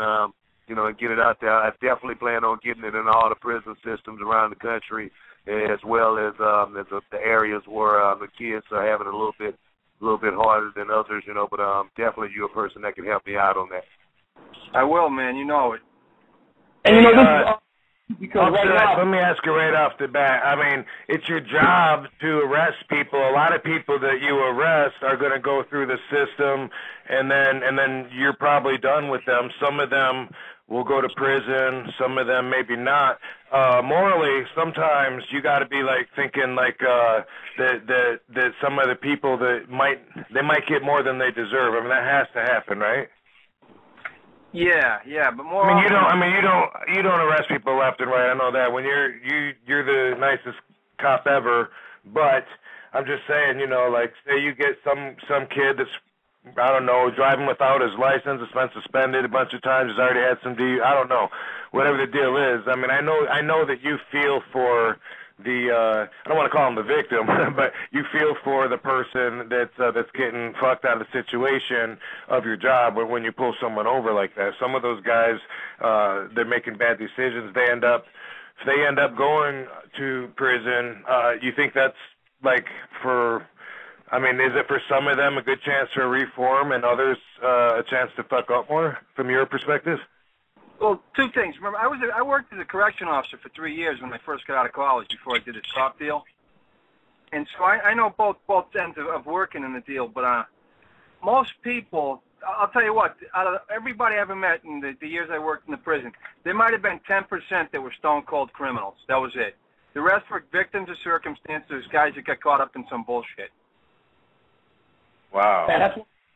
[SPEAKER 3] you know, and get it out there. I definitely plan on getting it in all the prison systems around the country, as well as the areas where the kids are having it a little bit harder than others, you know. But definitely, you're a person that can help me out on that.
[SPEAKER 7] I will, man. You know it.
[SPEAKER 6] And you know, this is because right now,
[SPEAKER 2] let me ask you right off the bat. I mean, it's your job to arrest people. A lot of people that you arrest are going to go through the system, and then you're probably done with them. Some of them will go to prison. Some of them maybe not. Morally, sometimes you got to be like thinking like that some of the people that might get more than they deserve. I mean, that has to happen, right?
[SPEAKER 7] Yeah, but more.
[SPEAKER 2] You don't arrest people left and right. I know that. When you're the nicest cop ever, but I'm just saying, you know, like say you get some kid that's, I don't know, driving without his license, has been suspended a bunch of times, has already had some I don't know, whatever the deal is. I mean, I know that you feel for the I don't want to call him the victim, but you feel for the person that's getting fucked out of the situation of your job when you pull someone over like that. Some of those guys, they're making bad decisions. If they end up going to prison, you think that's like is it for some of them a good chance for reform and others a chance to fuck up more from your perspective?
[SPEAKER 7] Well, two things. Remember, I worked as a correction officer for 3 years when I first got out of college before I did this cop deal. And so I know both ends of working in the deal, but most people, I'll tell you what, out of everybody I ever met in the years I worked in the prison, there might have been 10% that were stone-cold criminals. That was it. The rest were victims of circumstances, guys that got caught up in some bullshit.
[SPEAKER 2] Wow.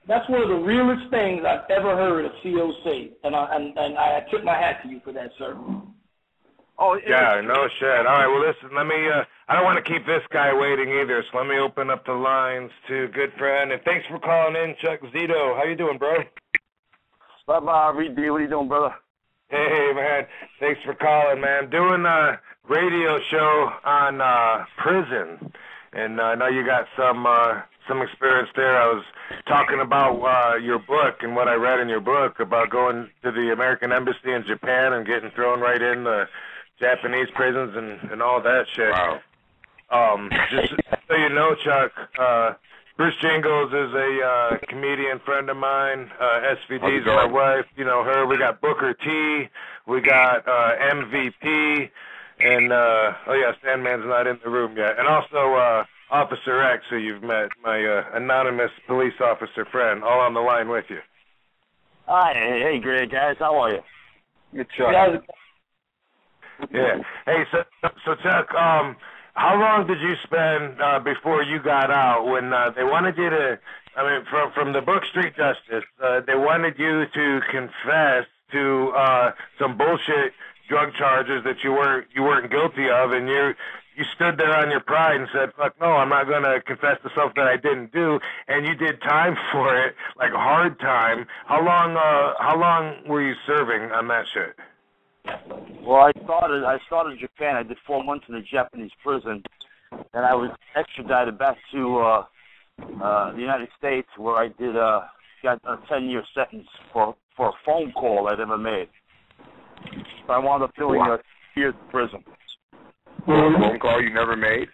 [SPEAKER 6] That's one of the realest things I've ever heard a CO say, and I tip my hat to you for that, sir.
[SPEAKER 7] Oh,
[SPEAKER 2] yeah, no shit. All right, well, listen, let me, I don't want to keep this guy waiting either, so let me open up the lines to good friend, and thanks for calling in, Chuck Zito. How you doing, bro?
[SPEAKER 3] Rob Van Dam RVD, what are you doing, brother?
[SPEAKER 2] Hey, man, thanks for calling, man. Doing a radio show on prison, and I know you got some experience there. I was talking about your book and what I read in your book about going to the American Embassy in Japan and getting thrown right in the Japanese prisons and all that shit.
[SPEAKER 3] Wow.
[SPEAKER 2] Just so you know, Chuck, Bruce Jingles is a comedian friend of mine. SVD's my wife. You know her. We got Booker T. We got MVP. And, Sandman's not in the room yet. And also Officer X, who you've met, my anonymous police officer friend, all on the line with you.
[SPEAKER 3] Hi. Hey, great guys. How are you?
[SPEAKER 7] Good, Chuck.
[SPEAKER 2] Yeah. Hey, so Chuck, how long did you spend before you got out when they wanted you to, from the book Street Justice, they wanted you to confess to some bullshit drug charges that you weren't guilty of, and you stood there on your pride and said, fuck no, I'm not going to confess to something I didn't do, and you did time for it, like hard time. How long were you serving on that shit?
[SPEAKER 8] Well, I started in Japan. I did 4 months in a Japanese prison, and I was extradited back to the United States, where I got a 10-year sentence for a phone call I'd ever made. So I wound up doing 2 years in prison.
[SPEAKER 3] A phone call you never made?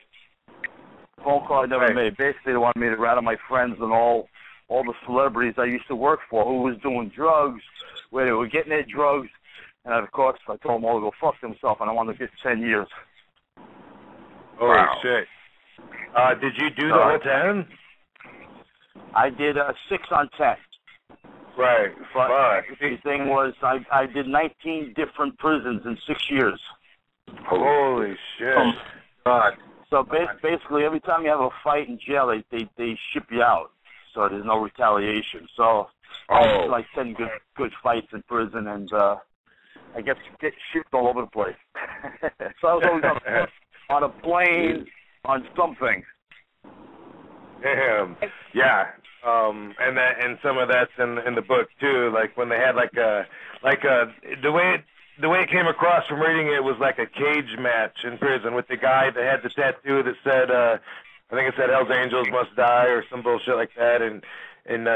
[SPEAKER 8] Phone call I never made. Basically, they wanted me to rattle my friends and all the celebrities I used to work for who was doing drugs, where they were getting their drugs. And of course, I told them all to go fuck themselves, and I wanted to get 10 years.
[SPEAKER 2] Holy shit. Did you do the whole 10?
[SPEAKER 8] I did 6 on 10.
[SPEAKER 2] Right.
[SPEAKER 8] But the thing was, I did 19 different prisons in 6 years.
[SPEAKER 2] Holy shit.
[SPEAKER 8] Oh, God. So basically, every time you have a fight in jail, they ship you out. So there's no retaliation. So I had like 10 good fights in prison, and I get shipped all over the place. So I was always on a plane, on something.
[SPEAKER 2] Damn. Yeah. And some of that's in the book too. Like when they had the way it came across from reading it was like a cage match in prison with the guy that had the tattoo that said I think it said Hell's Angels must die or some bullshit like that, and you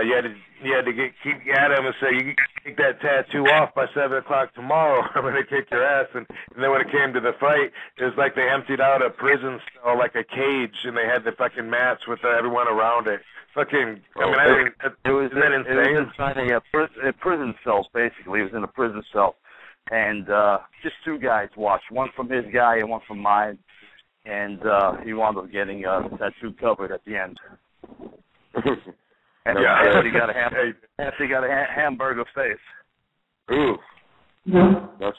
[SPEAKER 2] had to keep at him and say, you take that tattoo off by 7 o'clock tomorrow, I'm gonna kick your ass. And then when it came to the fight, it was like they emptied out a prison cell like a cage, and they had the fucking match with everyone around it. Fucking,
[SPEAKER 8] it was
[SPEAKER 2] insane?
[SPEAKER 8] It was inside a prison cell, basically. It was in a prison cell, and just two guys watched, one from his guy and one from mine, and he wound up getting the tattoo covered at the end. And he got a hamburger face.
[SPEAKER 3] Ooh. That's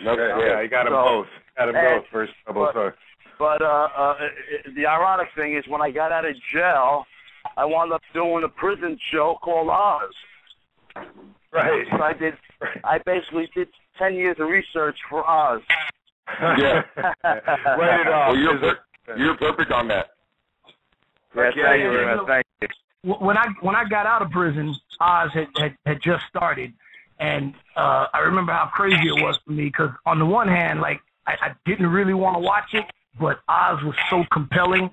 [SPEAKER 2] yeah, he got them both. Got them both first couple of times.
[SPEAKER 8] But the ironic thing is, when I got out of jail, I wound up doing a prison show called Oz.
[SPEAKER 2] Right.
[SPEAKER 8] So I basically did 10 years of research for Oz.
[SPEAKER 3] Yeah.
[SPEAKER 2] Right it off.
[SPEAKER 3] Well, you're perfect on that.
[SPEAKER 8] Thank you.
[SPEAKER 6] When I got out of prison, Oz had just started, and I remember how crazy it was for me, because on the one hand, like I didn't really want to watch it, but Oz was so compelling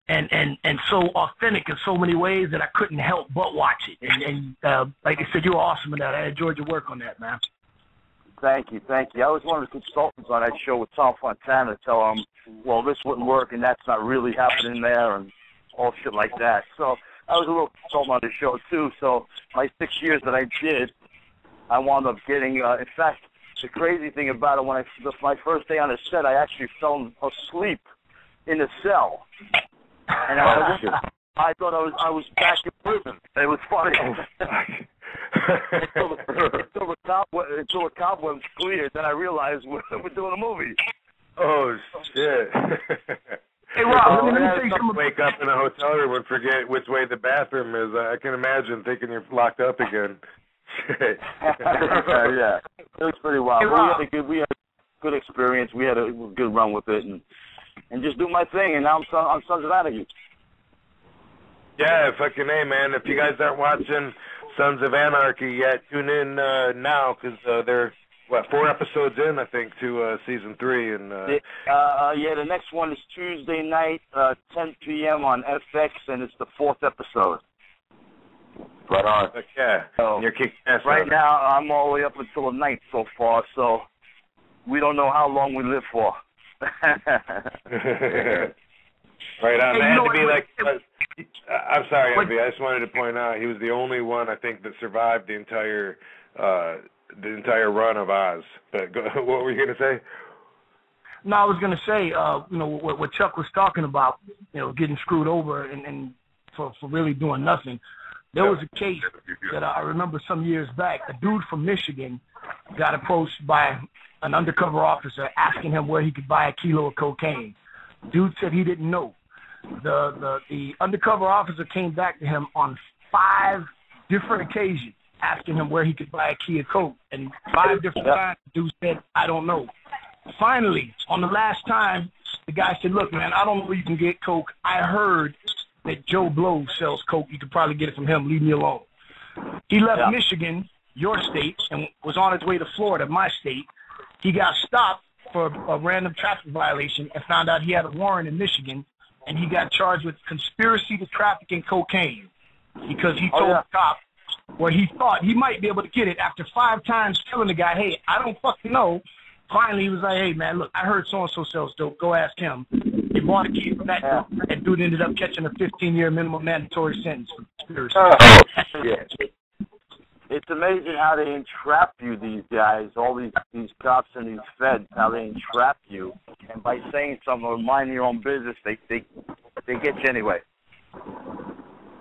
[SPEAKER 6] and so authentic in so many ways that I couldn't help but watch it. And like I said, you were awesome in that. I enjoyed your work on that, man.
[SPEAKER 8] Thank you. I was one of the consultants on that show with Tom Fontana to tell him, well, this wouldn't work and that's not really happening there and all shit like that. So I was a little consultant on the show too. So my 6 years that I did, I wound up getting, in fact, the crazy thing about it, my first day on the set, I actually fell asleep in the cell. And I thought I was back in prison. It was funny. until the cobwebs cleared, then I realized we're doing a movie.
[SPEAKER 2] Oh, shit.
[SPEAKER 6] Hey, Rob, let me say something.
[SPEAKER 2] Wake up in a hotel room and forget which way the bathroom is. I can imagine thinking you're locked up again.
[SPEAKER 8] Yeah, it was pretty wild.
[SPEAKER 6] Hey,
[SPEAKER 8] we had a good experience. We had a good run with it, and just do my thing. And now I'm Sons of Anarchy.
[SPEAKER 2] Yeah, fucking A, man. If you guys aren't watching Sons of Anarchy yet, tune in now, because they're 4 episodes in, I think, to season 3. And
[SPEAKER 8] the next one is Tuesday night, 10 p.m. on FX, and it's the 4th episode.
[SPEAKER 3] Right on.
[SPEAKER 2] Yeah.
[SPEAKER 8] So,
[SPEAKER 2] you're kicking ass.
[SPEAKER 8] Right now, I'm all the way up until the 9th so far, so we don't know how long we live for.
[SPEAKER 2] Right on.
[SPEAKER 6] Hey,
[SPEAKER 2] That had to be like. I'm sorry, Envy. I just wanted to point out he was the only one I think that survived the entire run of Oz. But what were you gonna say?
[SPEAKER 6] No, I was gonna say, what Chuck was talking about, getting screwed over and for really doing nothing. There was a case that I remember some years back. A dude from Michigan got approached by an undercover officer asking him where he could buy a kilo of cocaine. Dude said he didn't know. The undercover officer came back to him on 5 different occasions asking him where he could buy a key of coke. And 5 different times, the dude said, I don't know. Finally, on the last time, the guy said, look, man, I don't know where you can get coke. I heard that Joe Blow sells coke. You could probably get it from him. Leave me alone. He left Michigan, your state, and was on his way to Florida, my state. He got stopped for a random traffic violation and found out he had a warrant in Michigan, and he got charged with conspiracy to traffic in cocaine because he told the cop where he thought he might be able to get it after 5 times telling the guy, hey, I don't fucking know. Finally, he was like, hey, man, look, I heard so-and-so sells dope. Go ask him. He bought a key from that dope, and dude ended up catching a 15-year minimum mandatory sentence for conspiracy.
[SPEAKER 8] It's amazing how they entrap you, these guys, all these cops and these feds, how they entrap you. And by saying something or minding your own business, they get you anyway.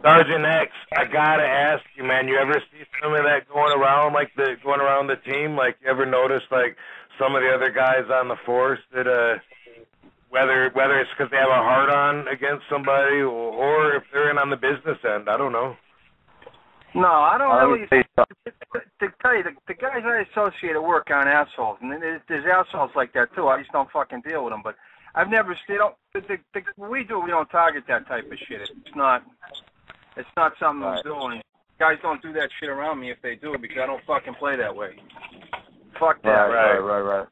[SPEAKER 2] Sergeant X, I gotta ask you, man. You ever see some of that going around, like going around the team? Like, you ever notice like some of the other guys on the force that whether it's because they have a hard on against somebody or if they're in on the business end, I don't know.
[SPEAKER 7] No, I don't really. To tell you, the guys I associate at work aren't assholes, and there's assholes like that too. I just don't fucking deal with them. But I've never. What we do, we don't target that type of shit. It's not something I'm doing. Guys don't do that shit around me if they do it because I don't fucking play that way. Fuck that.
[SPEAKER 8] Right.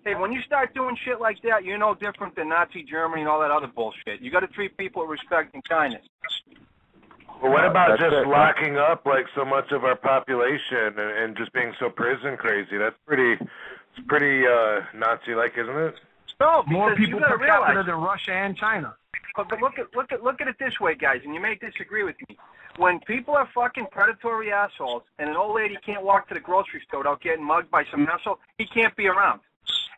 [SPEAKER 7] Hey, when you start doing shit like that, you're no different than Nazi Germany and all that other bullshit. You got to treat people with respect and kindness.
[SPEAKER 2] Well, what about just locking up like so much of our population and just being so prison crazy? That's pretty Nazi-like, isn't it?
[SPEAKER 7] No,
[SPEAKER 6] more people per capita
[SPEAKER 7] than
[SPEAKER 6] Russia and China.
[SPEAKER 7] But look at it this way, guys, and you may disagree with me. When people are fucking predatory assholes, and an old lady can't walk to the grocery store without getting mugged by some asshole, he can't be around.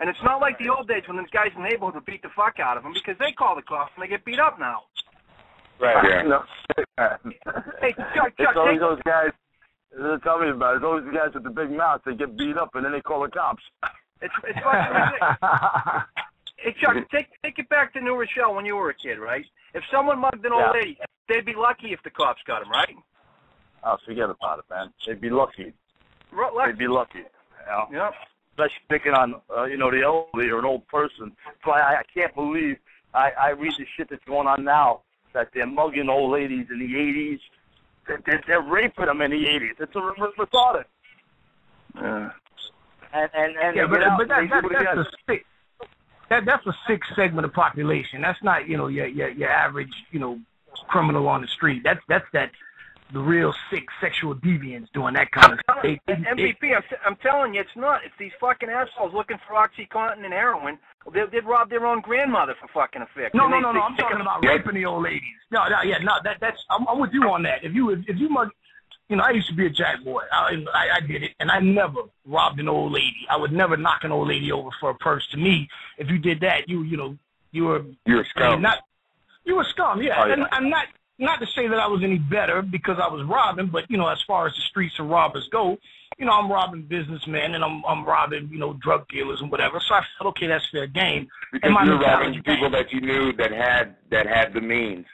[SPEAKER 7] And it's not like the old days when those guys in the neighborhood would beat the fuck out of him because they call the cops and they get beat up now.
[SPEAKER 2] Right.
[SPEAKER 8] Yeah. No.
[SPEAKER 7] Hey, Chuck,
[SPEAKER 8] it's always those guys. Tell me about it. It's always the guys with the big mouth. They get beat up and then they call the cops.
[SPEAKER 7] It's fucking ridiculous. Hey, Chuck, take it back to New Rochelle when you were a kid, right? If someone mugged an old lady, they'd be lucky if the cops got him, right?
[SPEAKER 8] Oh, forget about it, man. They'd be lucky. They'd be lucky. You know?
[SPEAKER 7] Yep.
[SPEAKER 8] Especially picking on, the elderly or an old person. So I can't believe I read the shit that's going on now, that they're mugging old ladies in the 80s. They're raping them in the 80s. It's retarded.
[SPEAKER 6] But that's a sick segment of population. That's not your average criminal on the street. That's the real sick sexual deviants doing that kind of stuff.
[SPEAKER 7] MVP, I'm telling you, it's not. It's these fucking assholes looking for OxyContin and heroin. They'd rob their own grandmother for fucking a fix.
[SPEAKER 6] No. I'm talking about raping the old ladies. That's I'm with you on that. If you mug, I used to be a jack boy. I did it, and I never robbed an old lady. I would never knock an old lady over for a purse. To me, if you did that, you were scum. You were scum, yeah. Oh, yeah. And I'm not to say that I was any better because I was robbing, but as far as the streets of robbers go, I'm robbing businessmen and I'm robbing drug dealers and whatever. So I felt, okay, that's fair game.
[SPEAKER 3] Because you're robbing people that you knew that had the means.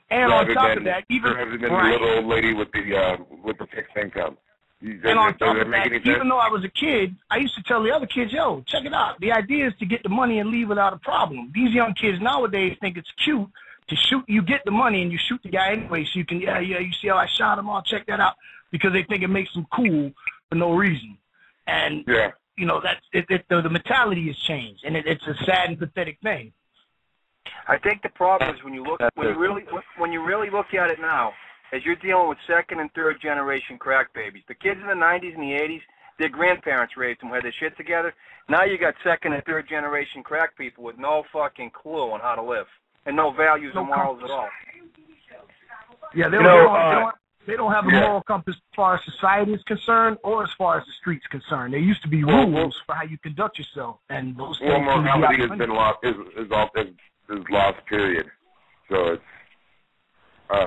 [SPEAKER 6] And on top of that, even
[SPEAKER 3] the little old lady with the fixed income.
[SPEAKER 6] And on top of that, even though I was a kid, I used to tell the other kids, yo, check it out. The idea is to get the money and leave without a problem. These young kids nowadays think it's cute to shoot. You get the money and you shoot the guy anyway, so you can, you see how I shot him? I'll check that out. Because they think it makes them cool for no reason. And, the mentality has changed. And it's a sad and pathetic thing.
[SPEAKER 7] I think the problem is when you really look at it now, as you're dealing with second and third generation crack babies. The kids in the 90s and the 80s, their grandparents raised them, had their shit together. Now you got second and third generation crack people with no fucking clue on how to live and no values or morals at all.
[SPEAKER 6] Yeah, they don't have a moral compass as far as society is concerned or as far as the streets concerned. There used to be rules for how you conduct yourself, and those things
[SPEAKER 3] morality has been lost. Is lost. Period. So it's.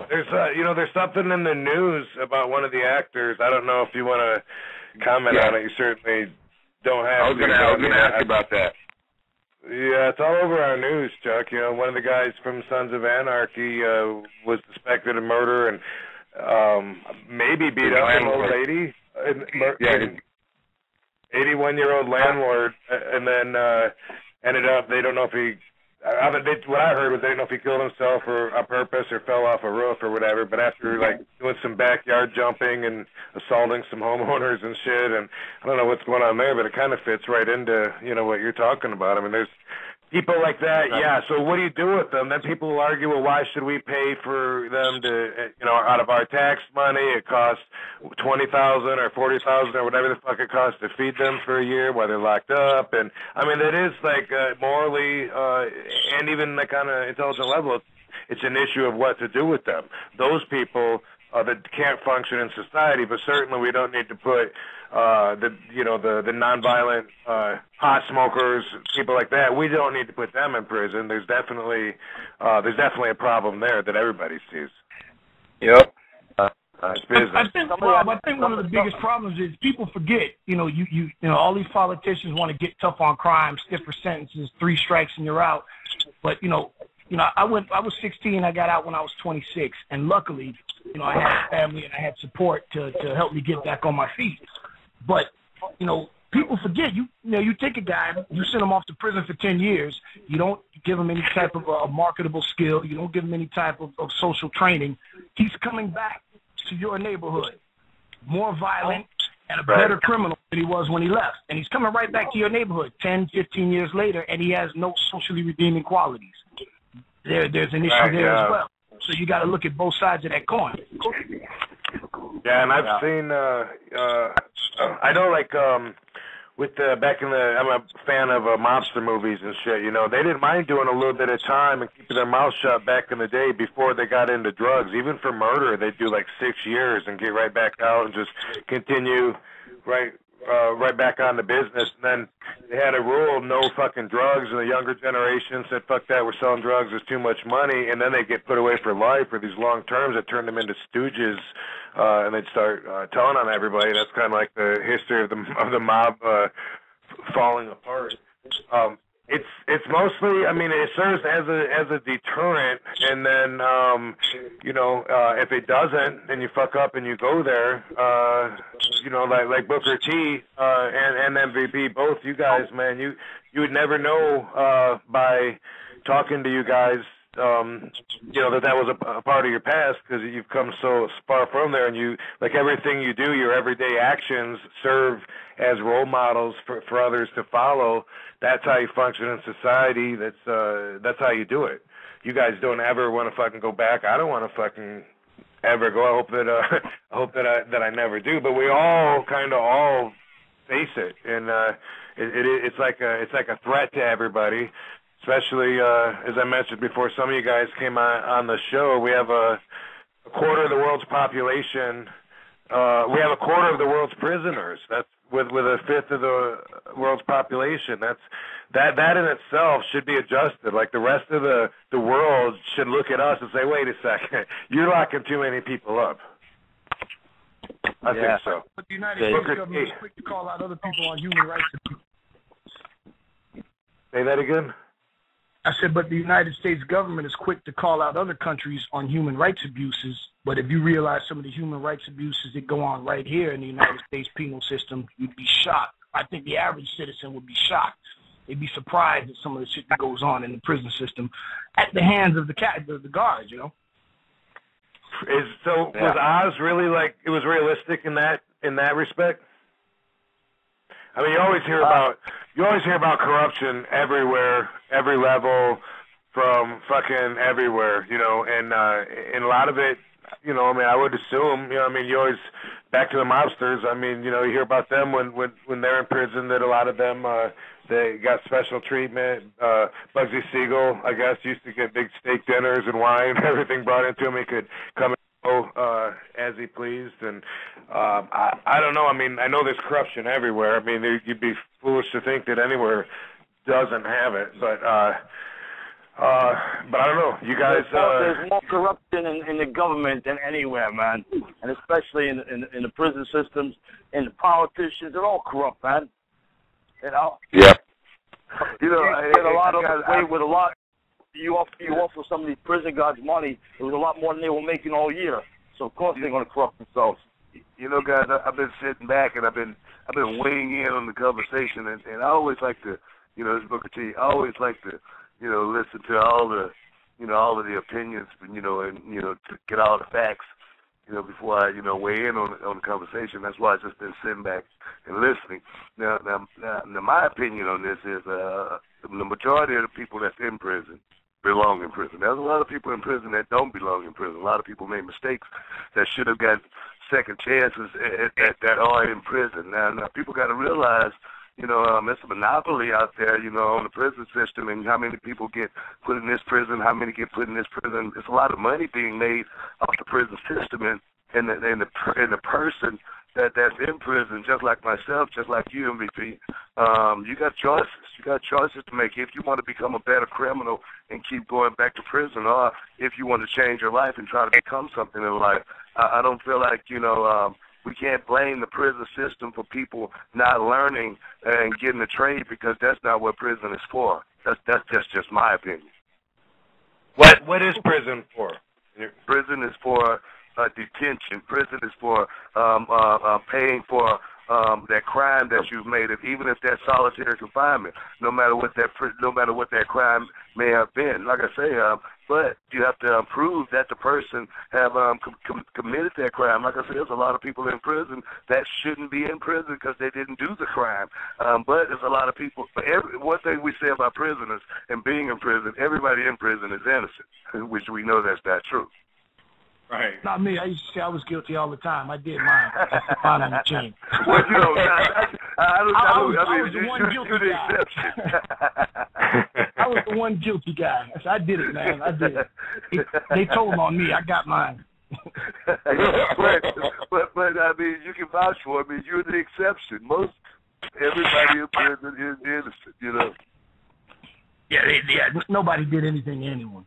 [SPEAKER 2] There's something in the news about one of the actors. I don't know if you want to comment on it. You certainly don't have.
[SPEAKER 3] I was going to ask about that.
[SPEAKER 2] Yeah, it's all over our news, Chuck. One of the guys from Sons of Anarchy was suspected of murder and maybe beat up an old lady. 81-year-old landlord, and then ended up. They don't know if he. What I heard was they didn't know if he killed himself or on purpose or fell off a roof or whatever. But after doing some backyard jumping and assaulting some homeowners and shit, and I don't know what's going on there, but it kind of fits right into what you're talking about. I mean, there's people like that. Yeah. So what do you do with them? Then people will argue, well, why should we pay for them to out of our tax money? It costs $20,000 or $40,000 or whatever the fuck it costs to feed them for a year while they're locked up. And I mean, that is morally and even on an intelligent level, it's an issue of what to do with them. Those people that can't function in society. But certainly we don't need to put the nonviolent pot smokers, people like that. We don't need to put them in prison. There's definitely a problem there that everybody sees.
[SPEAKER 3] Yep.
[SPEAKER 6] I think, Rob, one of the biggest problems is people forget. You know, all these politicians want to get tough on crime, stiffer sentences, 3 strikes and you're out. But you know, I was 16. I got out when I was 26, and luckily, you know, I had family and I had support to help me get back on my feet. But you know, people forget. You take a guy, you send him off to prison for 10 years. You don't give him any type of a marketable skill. You don't give him any type of social training. He's coming back to your neighborhood, more violent and a better criminal than he was when he left. And he's coming right back to your neighborhood 10, 15 years later, and he has no socially redeeming qualities. There's an issue there as well. So you got to look at both sides of that coin.
[SPEAKER 2] Yeah, and I've seen, I know, like, I'm a fan of mobster movies and shit, you know. They didn't mind doing a little bit of time and keeping their mouth shut back in the day before they got into drugs. Even for murder, they'd do like 6 years and get right back out and just continue right back on the business. And then they had a rule, no fucking drugs, and the younger generation said, fuck that, we're selling drugs, there's too much money. And then they get put away for life for these long terms that turned them into stooges, and they'd start telling on everybody. That's kind of like the history of the mob falling apart. It's mostly, I mean, it serves as a deterrent, and then if it doesn't, and you fuck up and you go there, like Booker T and MVP, both you guys, man, you would never know by talking to you guys, that was a part of your past, because you've come so far from there, and you, like, everything you do, your everyday actions serve as role models for others to follow. That's how you function in society. That's how you do it. You guys don't ever want to fucking go back. I don't want to fucking ever go. I hope that I never do. But we all kind of all face it, and it's like a threat to everybody. Especially, as I mentioned before, some of you guys came on the show. We have a quarter of the world's population. We have a quarter of the world's prisoners. That's with a fifth of the world's population. That in itself should be adjusted. Like, the rest of the world should look at us and say, wait a second, you're locking too many people up. I think so.
[SPEAKER 6] But the United States government is quick to call out other people on human rights abuse.
[SPEAKER 2] Say that again?
[SPEAKER 6] I said, but the United States government is quick to call out other countries on human rights abuses. But if you realize some of the human rights abuses that go on right here in the United States penal system, you'd be shocked. I think the average citizen would be shocked. They'd be surprised at some of the shit that goes on in the prison system at the hands of the guards, you know.
[SPEAKER 2] Was Oz really, like, it was realistic in that respect? I mean, you always hear about corruption everywhere, every level, from fucking everywhere, you know, and a lot of it, you know, I mean, I would assume, you know, I mean, you always, back to the mobsters, I mean, you know, you hear about them when they're in prison, that a lot of them, they got special treatment. Bugsy Siegel, I guess, used to get big steak dinners and wine, everything brought into him. He could come and go as he pleased, and I don't know. I mean, I know there's corruption everywhere. I mean, you'd be foolish to think that anywhere doesn't have it, but I don't know. You guys,
[SPEAKER 8] there's more corruption in the government than anywhere, man, and especially in the prison systems and the politicians. They're all corrupt, man. You know.
[SPEAKER 3] Yeah.
[SPEAKER 8] You know, and a lot of them with a lot. You offer some of these prison guards money. It was a lot more than they were making all year. So of course they're going to corrupt themselves.
[SPEAKER 2] You know, guys, I've been sitting back and I've been weighing in on the conversation, and I always like to, you know, this Booker T, I always like to, you know, listen to all of the opinions, you know, and, you know, to get all the facts, you know, before I, you know, weigh in on the conversation. That's why I've just been sitting back and listening. Now my opinion on this is the majority of the people that's in prison belong in prison. There's a lot of people in prison that don't belong in prison. A lot of people made mistakes that should have got second chances that are in prison. Now people got to realize, you know, it's a monopoly out there, you know, on the prison system, and how many people get put in this prison, how many get put in this prison. There's a lot of money being made off the prison system, and
[SPEAKER 9] in the person that's in prison, just like myself, just like you, MVP. You got choices. You got choices to make if you want to become a better criminal and keep going back to prison, or if you want to change your life and try to become something in life. I don't feel like, we can't blame the prison system for people not learning and getting a trade, because that's not what prison is for. That's just my opinion.
[SPEAKER 2] What is prison for?
[SPEAKER 9] Prison is for detention. Prison is for paying for that crime that you've made, even if that's solitary confinement. No matter what that crime may have been. Like I say, but you have to prove that the person have committed that crime. Like I said, there's a lot of people in prison that shouldn't be in prison because they didn't do the crime. But there's a lot of people. One thing we say about prisoners and being in prison, everybody in prison is innocent, which we know that's not true.
[SPEAKER 10] Right. Not me. I used to say I was guilty all the time. I did mine. Mine on the chain.
[SPEAKER 9] Well, I
[SPEAKER 10] was the one guilty guy. I was the one guilty guy. I did it, man. I did it. They told on me. I got mine.
[SPEAKER 9] but I mean, you can vouch for it. I mean, you're the exception. Everybody in prison is innocent,
[SPEAKER 10] Yeah, nobody did anything to anyone.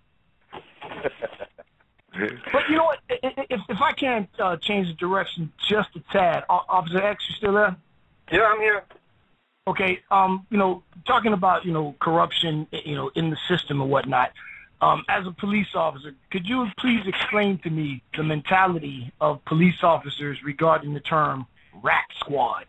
[SPEAKER 10] But you know what? If I can change the direction just a tad, Officer X, you still there?
[SPEAKER 7] Yeah, I'm here.
[SPEAKER 10] Okay. Talking about corruption, in the system and whatnot. As a police officer, could you please explain to me the mentality of police officers regarding the term rat squad?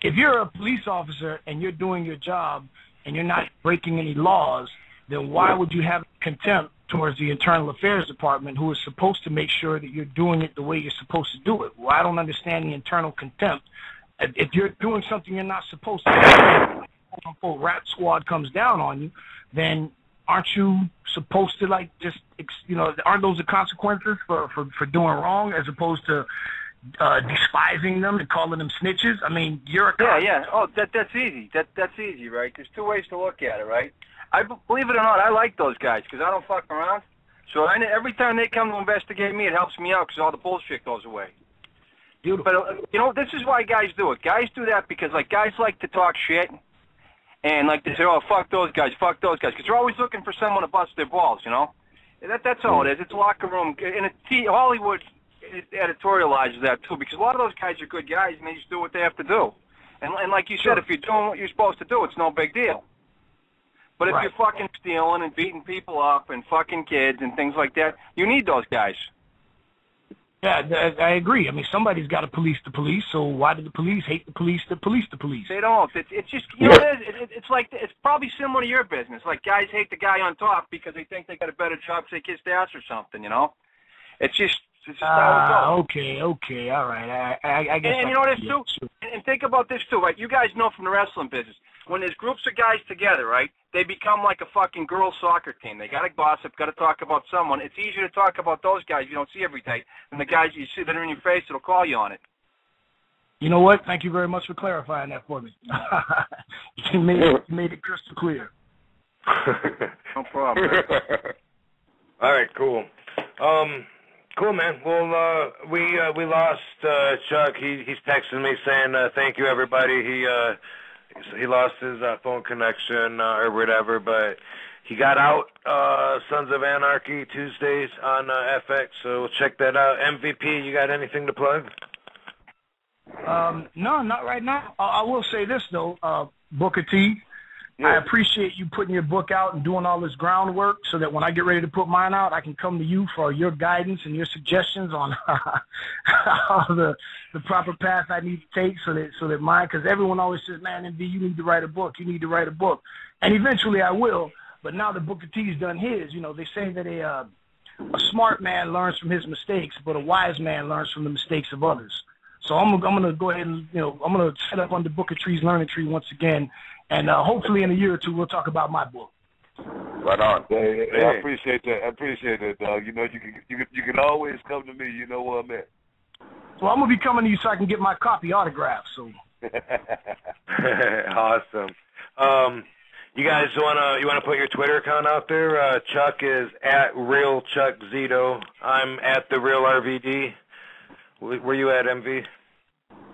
[SPEAKER 10] If you're a police officer and you're doing your job and you're not breaking any laws, then why would you have contempt towards the Internal Affairs Department, who is supposed to make sure that you're doing it the way you're supposed to do it? Well, I don't understand the internal contempt. If you're doing something you're not supposed to do, quote-unquote rat squad comes down on you, then aren't you supposed to, aren't those the consequences for doing wrong, as opposed to despising them and calling them snitches? I mean, you're a
[SPEAKER 7] yeah. Oh, that's easy. That's easy, right? There's two ways to look at it, right? Believe it or not, I like those guys because I don't fuck around. So every time they come to investigate me, it helps me out because all the bullshit goes away.
[SPEAKER 10] Beautiful.
[SPEAKER 7] But, this is why guys do it. Guys do that because, guys like to talk shit. And, they say, oh, fuck those guys. Because they're always looking for someone to bust their balls, That's all it is. It's locker room. And Hollywood editorializes that, too, because a lot of those guys are good guys, and they just do what they have to do. And like you said, if you're doing what you're supposed to do, it's no big deal. But if you're fucking stealing and beating people up and fucking kids and things like that, you need those guys.
[SPEAKER 10] Yeah, I agree. I mean, somebody's got to police the police, so why do the police hate the police that police the police?
[SPEAKER 7] They don't. It's just, it's probably similar to your business. Like, guys hate the guy on top because they think they got a better job to kiss the ass or something, It's just how it goes.
[SPEAKER 10] Okay, all right. I guess.
[SPEAKER 7] And you know this, too? And think about this, too, right? You guys know from the wrestling business. When there's groups of guys together, right, they become like a fucking girls' soccer team. They got to gossip, got to talk about someone. It's easier to talk about those guys you don't see every day than the guys you see that are in your face that'll call you on it.
[SPEAKER 10] You know what? Thank you very much for clarifying that for me. You made it crystal clear.
[SPEAKER 7] No problem.
[SPEAKER 2] All right, cool. Cool, man. Well, we lost Chuck. He's texting me saying thank you, everybody. He lost his phone connection or whatever, but he got out. Sons of Anarchy Tuesdays on FX, so check that out. MVP, you got anything to plug?
[SPEAKER 10] No, not right now. I will say this though, Booker T. Yeah. I appreciate you putting your book out and doing all this groundwork so that when I get ready to put mine out, I can come to you for your guidance and your suggestions on the proper path I need to take so that mine, because everyone always says, man, MD, you need to write a book. You need to write a book. And eventually I will. But now that Booker T's done his, they say that a smart man learns from his mistakes, but a wise man learns from the mistakes of others. So I'm going to go ahead and, I'm going to set up under Booker Tree's learning tree once again. And hopefully in a year or two, we'll talk about my book.
[SPEAKER 9] Right on. Hey, I appreciate that, dog. You can always come to me. You know where I'm at.
[SPEAKER 10] Well, I'm gonna be coming to you so I can get my copy autographed. So.
[SPEAKER 2] Awesome. You guys wanna put your Twitter account out there? Chuck is at Real Chuck Zito. I'm at the Real RVD. Where you at, MV?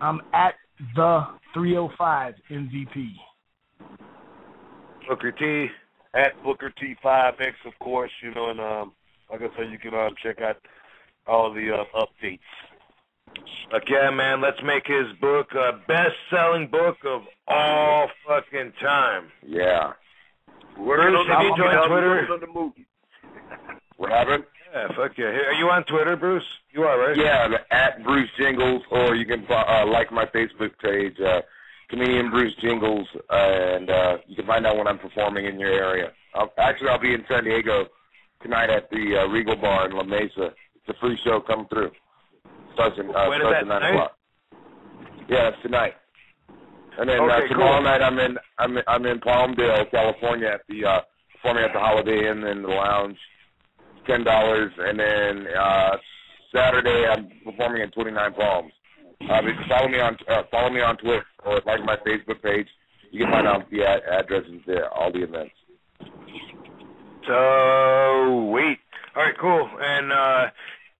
[SPEAKER 10] I'm at the 305 MVP.
[SPEAKER 2] Booker T.
[SPEAKER 9] At Booker T5X, of course, and like I said, you can check out all the updates.
[SPEAKER 2] Yeah, man, let's make his book a best-selling book of all fucking time.
[SPEAKER 3] Yeah.
[SPEAKER 2] Bruce, have you joined Twitter?
[SPEAKER 3] What happened?
[SPEAKER 2] Yeah, fuck yeah. Are you on Twitter, Bruce? You are, right?
[SPEAKER 3] Yeah, at Bruce Jingles, or you can like my Facebook page, Comedian Bruce Jingles, and you can find out when I'm performing in your area. I'll be in San Diego tonight at the Regal Bar in La Mesa. It's a free show. Come through. Starts at 9 o'clock. Yeah, it's tonight. And then tomorrow night I'm in Palmdale, California at the performing at the Holiday Inn in the lounge. $10, and then Saturday I'm performing in 29 Palms. Follow me on Twitter or like my Facebook page. You can find out the addresses there, all the events.
[SPEAKER 2] So wait, all right, cool. And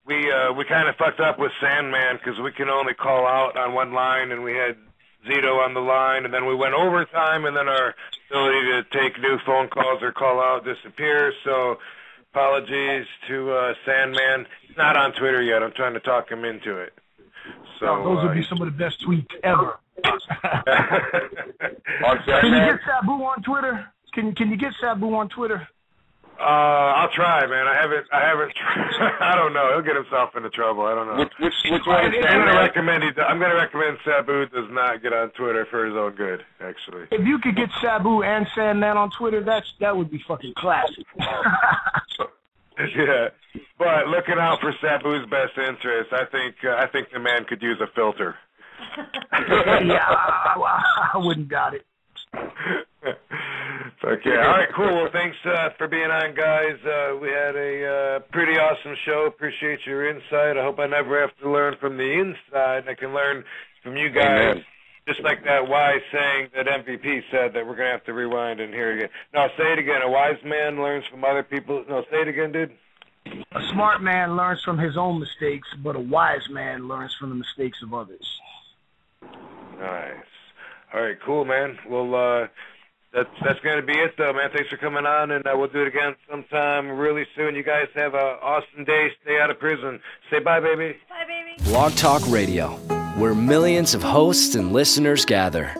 [SPEAKER 2] we kind of fucked up with Sandman because we can only call out on one line, and we had Zito on the line, and then we went overtime, and then our ability to take new phone calls or call out disappears. So apologies to Sandman. He's not on Twitter yet. I'm trying to talk him into it. So
[SPEAKER 10] those would be some of the best tweets ever.
[SPEAKER 3] Can
[SPEAKER 10] you get Sabu on Twitter? Can you get Sabu on Twitter?
[SPEAKER 2] I'll try, man. I haven't. I don't know. He'll get himself into trouble. I don't know.
[SPEAKER 3] Which one is
[SPEAKER 2] I'm gonna recommend Sabu does not get on Twitter for his own good. Actually,
[SPEAKER 10] if you could get Sabu and Sandman on Twitter, that would be fucking classic.
[SPEAKER 2] Yeah, but looking out for Sabu's best interest, I think the man could use a filter.
[SPEAKER 10] Yeah, I wouldn't doubt it.
[SPEAKER 2] Okay, all right, cool. Well, thanks for being on, guys. We had a pretty awesome show. Appreciate your insight. I hope I never have to learn from the inside. I can learn from you guys.
[SPEAKER 3] Amen.
[SPEAKER 2] Just like that wise saying that MVP said that we're going to have to rewind and hear again. No, say it again. A wise man learns from other people. No, say it again, dude.
[SPEAKER 10] A smart man learns from his own mistakes, but a wise man learns from the mistakes of others.
[SPEAKER 2] Nice. All right, cool, man. Well, that's going to be it, though, man. Thanks for coming on, and we'll do it again sometime really soon. You guys have an awesome day. Stay out of prison. Say bye, baby.
[SPEAKER 5] Bye, baby.
[SPEAKER 1] Blog Talk Radio, where millions of hosts and listeners gather.